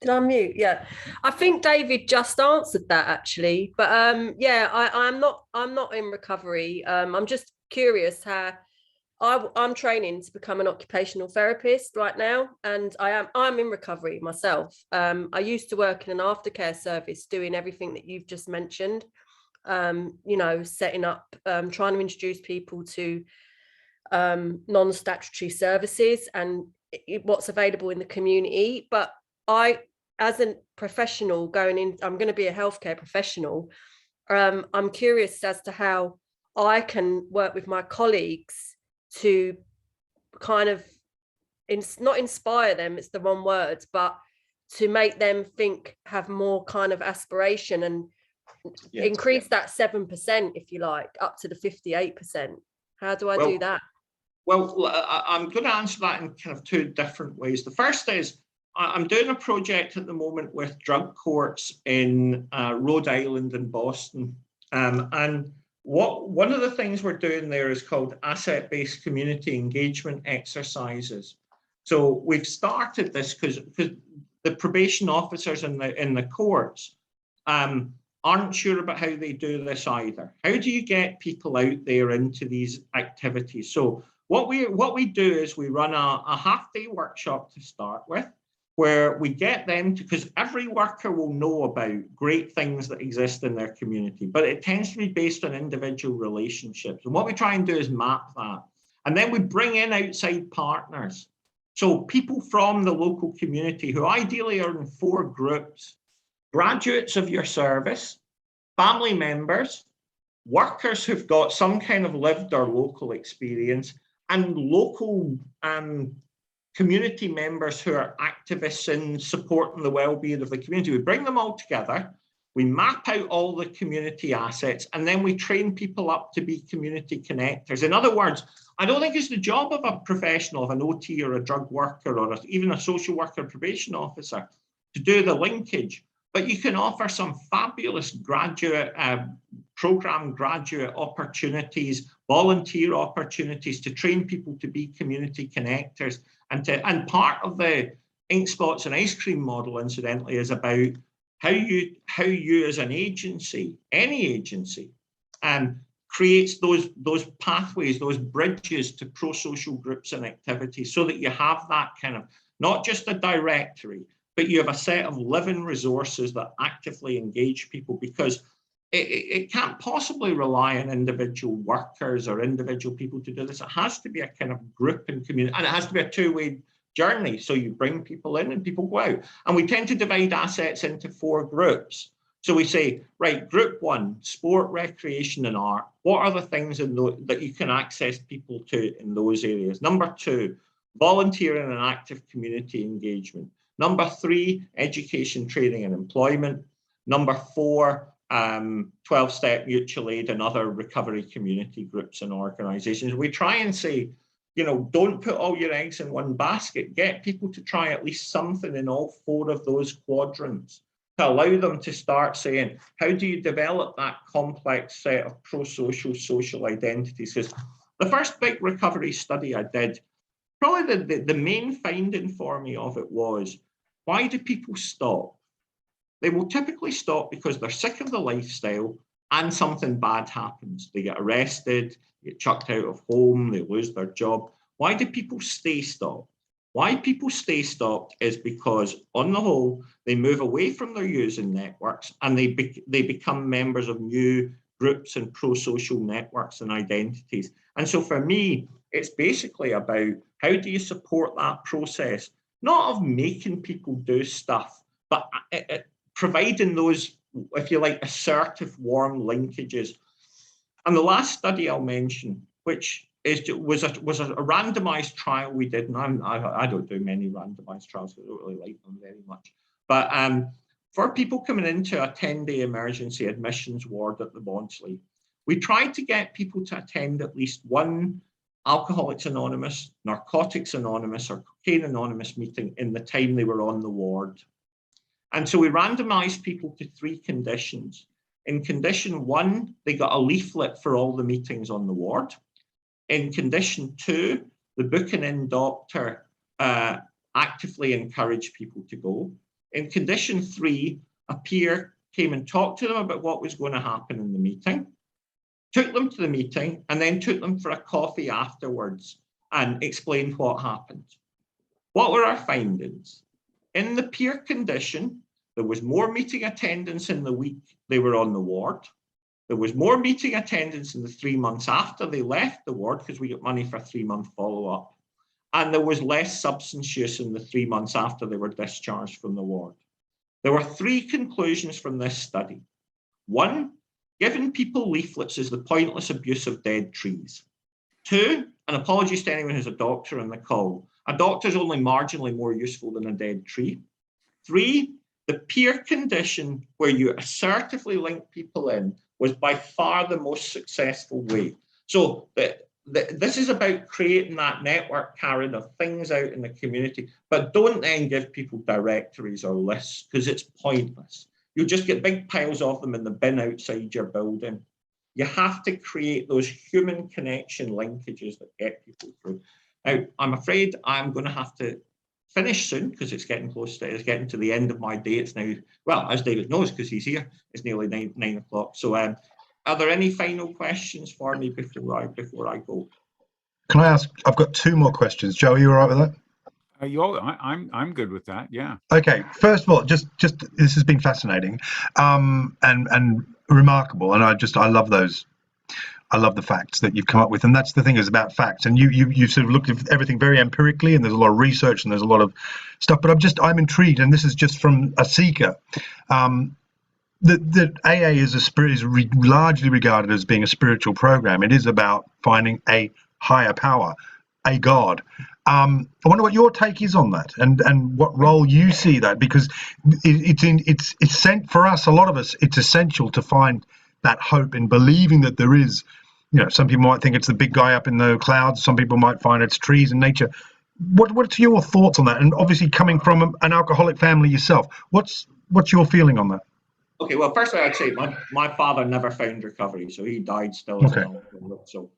Speaker 6: Did I mute? Yeah. I think David just answered that actually. But yeah, I'm not in recovery. I'm just curious how I'm training to become an occupational therapist right now, and I'm in recovery myself. I used to work in an aftercare service doing everything that you've just mentioned. You know, setting up, trying to introduce people to non-statutory services and what's available in the community. But I, as a professional going in, I'm going to be a healthcare professional. I'm curious as to how I can work with my colleagues to kind of not inspire them, it's the wrong words, but to make them think, have more kind of aspiration and increase that 7%, if you like, up to the 58%. How do I do that?
Speaker 2: Well, I'm going to answer that in kind of 2 different ways. The first is I'm doing a project at the moment with drug courts in Rhode Island and Boston. And one of the things we're doing there is called asset-based community engagement exercises. So we've started this because the probation officers in the courts aren't sure about how they do this either. How do you get people out there into these activities? So what we do is we run a half-day workshop to start with, where we get them to, because every worker will know about great things that exist in their community, but it tends to be based on individual relationships. And what we try and do is map that. And then we bring in outside partners. So people from the local community who ideally are in 4 groups: graduates of your service, family members, workers who've got some kind of lived or local experience, and local community members who are activists in supporting the well-being of the community. We bring them all together, we map out all the community assets, and then we train people up to be community connectors. In other words, I don't think it's the job of a professional, of an OT or a drug worker or even a social worker probation officer to do the linkage, but you can offer some fabulous graduate program graduate opportunities, volunteer opportunities to train people to be community connectors. And part of the ink spots and ice cream model, incidentally, is about how you as an agency, any agency, creates those pathways, those bridges to pro-social groups and activities, so that you have that kind of, not just a directory, but you have a set of living resources that actively engage people, because it can't possibly rely on individual workers or individual people to do this. It has to be a kind of group and community, and it has to be a two-way journey. So you bring people in and people go out. And we tend to divide assets into 4 groups. So we say, right, group 1, sport, recreation, and art. What are the things that you can access people to in those areas? Number 2, volunteering and active community engagement. Number 3, education, training, and employment. Number 4, 12-step mutual aid and other recovery community groups and organizations. We try and say, don't put all your eggs in one basket. Get people to try at least something in all 4 of those quadrants, to allow them to start saying, how do you develop that complex set of pro-social social identities? Because the first big recovery study I did, probably the main finding for me of it was, why do people stop? They will typically stop because they're sick of the lifestyle and something bad happens. They get arrested, get chucked out of home, they lose their job. Why do people stay stopped? Why people stay stopped is because, on the whole, they move away from their using networks and they become members of new groups and pro-social networks and identities. And so for me, it's basically about, how do you support that process? Not of making people do stuff, but providing those, if you like, assertive, warm linkages. And the last study I'll mention, which was a randomized trial we did, and I don't do many randomized trials, because I don't really like them very much. But for people coming into a 10-day emergency admissions ward at the Maudsley, we tried to get people to attend at least one Alcoholics Anonymous, Narcotics Anonymous, or Cocaine Anonymous meeting in the time they were on the ward. And so we randomized people to 3 conditions. In condition 1, they got a leaflet for all the meetings on the ward. In condition 2, the booking in doctor actively encouraged people to go. In condition 3, a peer came and talked to them about what was going to happen in the meeting, took them to the meeting, and then took them for a coffee afterwards and explained what happened. What were our findings? In the peer condition, there was more meeting attendance in the week they were on the ward. There was more meeting attendance in the 3 months after they left the ward, because we got money for a 3-month follow-up. And there was less substance use in the 3 months after they were discharged from the ward. There were 3 conclusions from this study. 1, giving people leaflets is the pointless abuse of dead trees. 2, and apologies to anyone who's a doctor on the call, a doctor is only marginally more useful than a dead tree. 3, the peer condition where you assertively link people in was by far the most successful way. So this is about creating that network, Karen, of things out in the community, but don't then give people directories or lists, because it's pointless. You'll just get big piles of them in the bin outside your building. You have to create those human connection linkages that get people through. Now, I'm afraid I'm going to have to finish soon, because it's getting close to, it's getting to the end of my day. It's now, well, as David knows, because he's here, it's nearly 9 o'clock. So are there any final questions for me before I go?
Speaker 1: Can I ask, I've got 2 more questions. Joe, are you all right with that?
Speaker 3: I'm good with that. Yeah.
Speaker 1: Okay. First of all, just this has been fascinating, and remarkable, and I love those. I love the facts that you've come up with, and that's the thing, is about facts. And you sort of looked at everything very empirically, and there's a lot of research and there's a lot of stuff. But I'm intrigued, and this is just from a seeker. That AA is largely regarded as being a spiritual program. It is about finding a higher power, a God. I wonder what your take is on that, and what role you see that, because it's sent for us, a lot of us, it's essential to find that hope in believing that there is, some people might think it's the big guy up in the clouds, some people might find it's trees and nature. What's your thoughts on that? And obviously coming from an alcoholic family yourself, what's your feeling on that?
Speaker 2: Okay, well, firstly, I'd say my father never found recovery, so he died still as an alcoholic. So,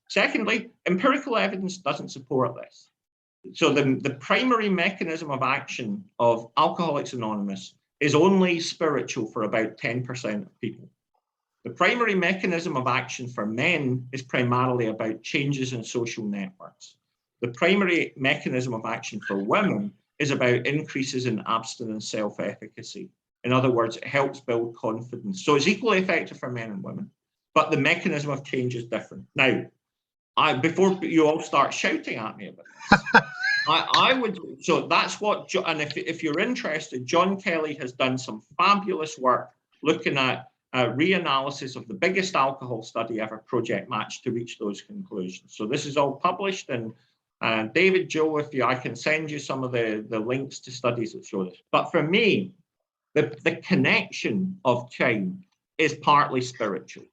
Speaker 2: secondly, empirical evidence doesn't support this. So the primary mechanism of action of Alcoholics Anonymous is only spiritual for about 10% of people. The primary mechanism of action for men is primarily about changes in social networks. The primary mechanism of action for women is about increases in abstinence self-efficacy. In other words, it helps build confidence. So it's equally effective for men and women, but the mechanism of change is different. Now, before you all start shouting at me about this, I would, so that's what, and if you're interested, John Kelly has done some fabulous work looking at reanalysis of the biggest alcohol study ever, Project Match, to reach those conclusions. So this is all published, and David, Joe, I can send you some of the links to studies that show this. But for me, the connection of crime is partly spiritual.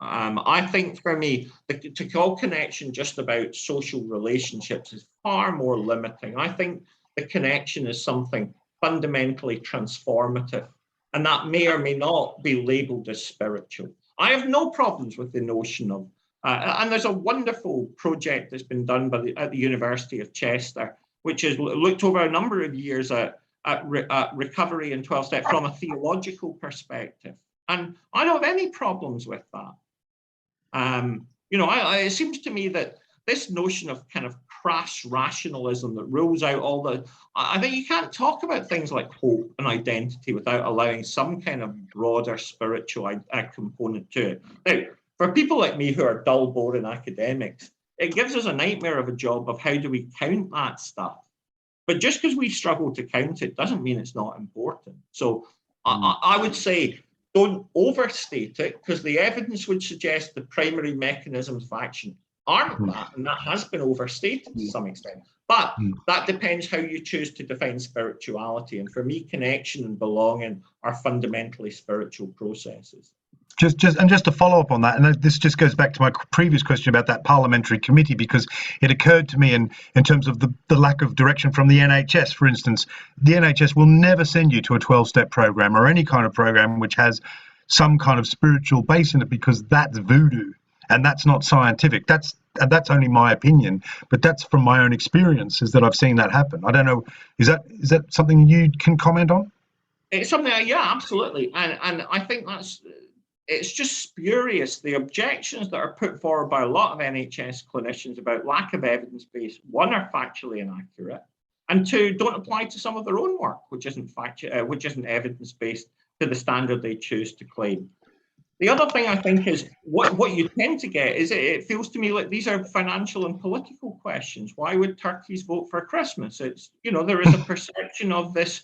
Speaker 2: I think for me, to call connection just about social relationships is far more limiting. I think the connection is something fundamentally transformative, and that may or may not be labeled as spiritual. I have no problems with the notion of, and there's a wonderful project that's been done at the University of Chester, which has looked over a number of years at recovery in 12 steps from a theological perspective. And I don't have any problems with that. It seems to me that this notion of kind of crass rationalism that rules out I think you can't talk about things like hope and identity without allowing some kind of broader spiritual component to it. Now, for people like me who are dull, boring academics, it gives us a nightmare of a job of how do we count that stuff. But just because we struggle to count it doesn't mean it's not important. So I would say, don't overstate it, because the evidence would suggest the primary mechanisms of action aren't that, and that has been overstated to some extent. But that depends how you choose to define spirituality. And for me, connection and belonging are fundamentally spiritual processes.
Speaker 1: Just to follow up on that, and this just goes back to my previous question about that parliamentary committee, because it occurred to me in terms of the lack of direction from the NHS, for instance. The NHS will never send you to a 12-step program or any kind of program which has some kind of spiritual base in it, because that's voodoo and that's not scientific. That's only my opinion, but that's from my own experiences that I've seen that happen. I don't know, is that something you can comment on?
Speaker 2: It's something, yeah, absolutely. And I think it's just spurious. The objections that are put forward by a lot of NHS clinicians about lack of evidence base, one, are factually inaccurate, and two, don't apply to some of their own work, which isn't evidence based to the standard they choose to claim. The other thing I think is what you tend to get is it feels to me like these are financial and political questions. Why would turkeys vote for Christmas? It's, there is a perception of this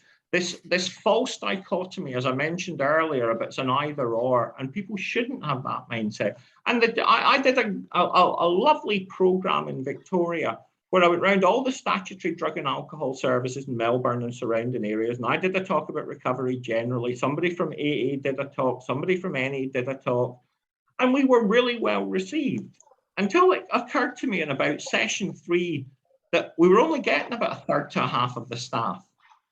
Speaker 2: false dichotomy, as I mentioned earlier, about it's an either or, and people shouldn't have that mindset. And I did a lovely program in Victoria where I went around all the statutory drug and alcohol services in Melbourne and surrounding areas, and I did a talk about recovery generally. Somebody from AA did a talk, somebody from NA did a talk, and we were really well received, until it occurred to me in about session 3 that we were only getting about a third to a half of the staff.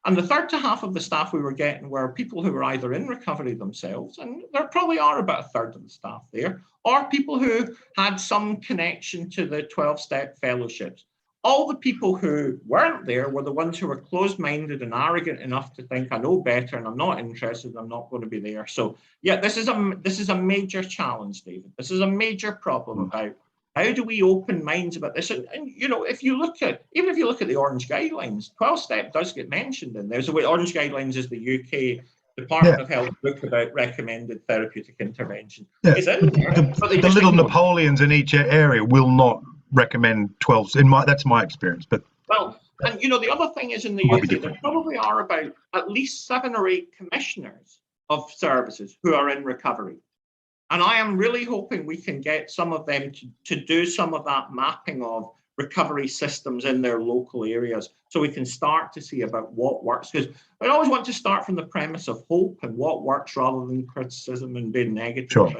Speaker 2: And the third to half of the staff we were getting were people who were either in recovery themselves, and there probably are about a third of the staff there, or people who had some connection to the 12-step fellowships. All the people who weren't there were the ones who were closed-minded and arrogant enough to think, I know better and I'm not interested and I'm not going to be there. So yeah, this is a major challenge, David. This is a major problem about how do we open minds about this? And if you look at the Orange Guidelines, 12-step does get mentioned in there. So Orange Guidelines is the UK Department of Health book about recommended therapeutic intervention.
Speaker 1: Yeah.
Speaker 2: It's in there,
Speaker 1: the little Napoleons in each area will not recommend 12. That's my experience. But
Speaker 2: well, and the other thing is, in the UK, there probably are about at least 7 or 8 commissioners of services who are in recovery. And I am really hoping we can get some of them to do some of that mapping of recovery systems in their local areas, so we can start to see about what works. Because I always want to start from the premise of hope and what works rather than criticism and being negative.
Speaker 1: Sure.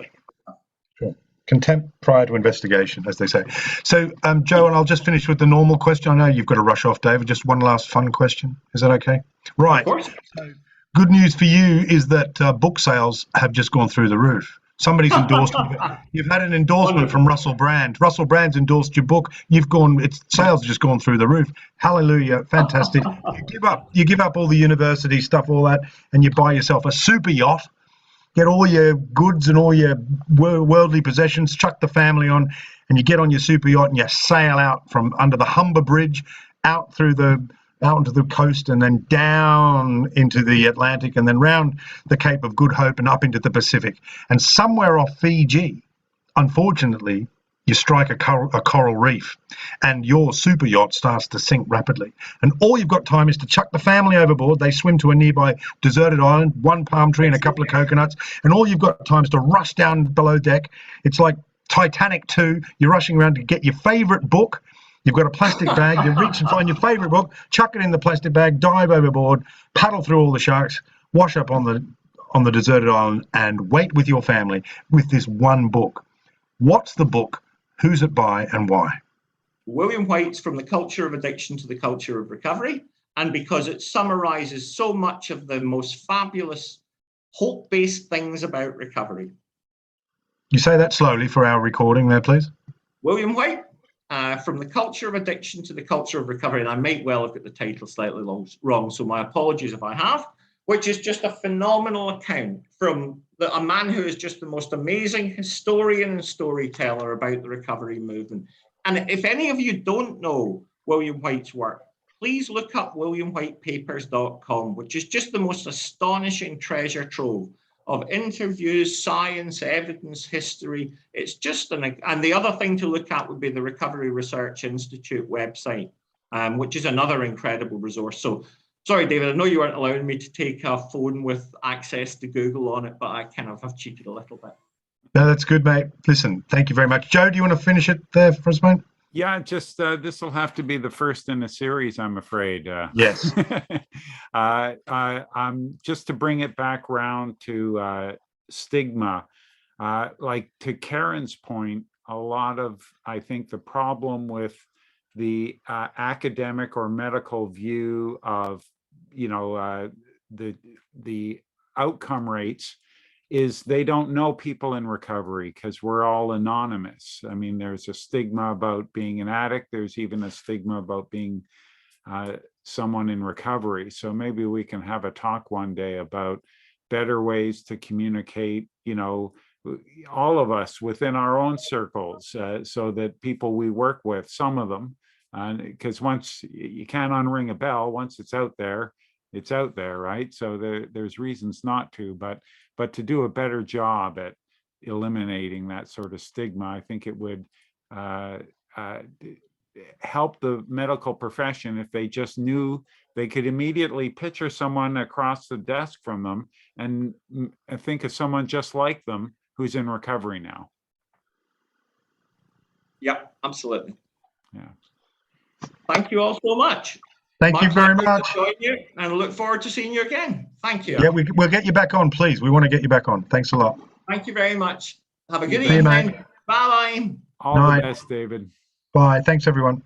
Speaker 1: Contempt prior to investigation, as they say. So, Joe, and I'll just finish with the normal question. I know you've got to rush off, David. Just one last fun question. Is that okay? Right.
Speaker 2: Of course.
Speaker 1: So, good news for you is that book sales have just gone through the roof. Somebody's endorsed you. You've had an endorsement from Russell Brand. Russell Brand's endorsed your book. You've gone. Its sales have just gone through the roof. Hallelujah! Fantastic. You give up all the university stuff, all that, and you buy yourself a super yacht. Get all your goods and all your worldly possessions. Chuck the family on, and you get on your super yacht and you sail out from under the Humber Bridge, out onto the coast, and then down into the Atlantic, and then round the Cape of Good Hope and up into the Pacific. And somewhere off Fiji, unfortunately, you strike a coral reef, and your super yacht starts to sink rapidly. And all you've got time is to chuck the family overboard. They swim to a nearby deserted island, one palm tree and a couple of coconuts, and all you've got time is to rush down below deck. It's like Titanic 2. You're rushing around to get your favorite book. You've got a plastic bag. You reach and find your favorite book, chuck it in the plastic bag, dive overboard, paddle through all the sharks, wash up on the deserted island, and wait with your family with this one book. What's the book? Who's it by, and why?
Speaker 2: William White's From the Culture of Addiction to the Culture of Recovery, and because it summarizes so much of the most fabulous hope-based things about recovery.
Speaker 1: You say that slowly for our recording there, please.
Speaker 2: William White, From the Culture of Addiction to the Culture of Recovery, and I might well have got the title slightly wrong, so my apologies if I have, which is just a phenomenal account from a man who is just the most amazing historian and storyteller about the recovery movement. And if any of you don't know William White's work, please look up williamwhitepapers.com, which is just the most astonishing treasure trove of interviews, science, evidence, history. It's just and the other thing to look at would be the Recovery Research Institute website, which is another incredible resource. So, sorry, David, I know you weren't allowing me to take a phone with access to Google on it, but I kind of have cheated a little bit.
Speaker 1: No, that's good, mate. Listen, thank you very much. Joe, do you want to finish it there for us, mate?
Speaker 3: Yeah, just this will have to be the first in a series, I'm afraid.
Speaker 1: Yes.
Speaker 3: Just to bring it back round to stigma, like to Karen's point, a lot of, I think, the problem with the academic or medical view of, the outcome rates is they don't know people in recovery because we're all anonymous. I mean, there's a stigma about being an addict. There's even a stigma about being someone in recovery. So maybe we can have a talk one day about better ways to communicate, all of us within our own circles, so that people we work with, some of them, because once you can't unring a bell, once it's out there, right? So there's reasons not to, but to do a better job at eliminating that sort of stigma, I think it would help the medical profession if they just knew they could immediately picture someone across the desk from them and think of someone just like them who's in recovery now.
Speaker 2: Yep, absolutely.
Speaker 3: Yeah.
Speaker 2: Thank you all so much.
Speaker 1: Thank you very much.
Speaker 2: Join you, and look forward to seeing you again. Thank you.
Speaker 1: Yeah, we'll get you back on, please. We want to get you back on. Thanks a lot.
Speaker 2: Thank you very much. Have a good
Speaker 1: See you,
Speaker 2: evening.
Speaker 1: mate.
Speaker 2: Bye-bye.
Speaker 3: All
Speaker 1: Night.
Speaker 3: the best, David.
Speaker 1: Bye. Thanks, everyone.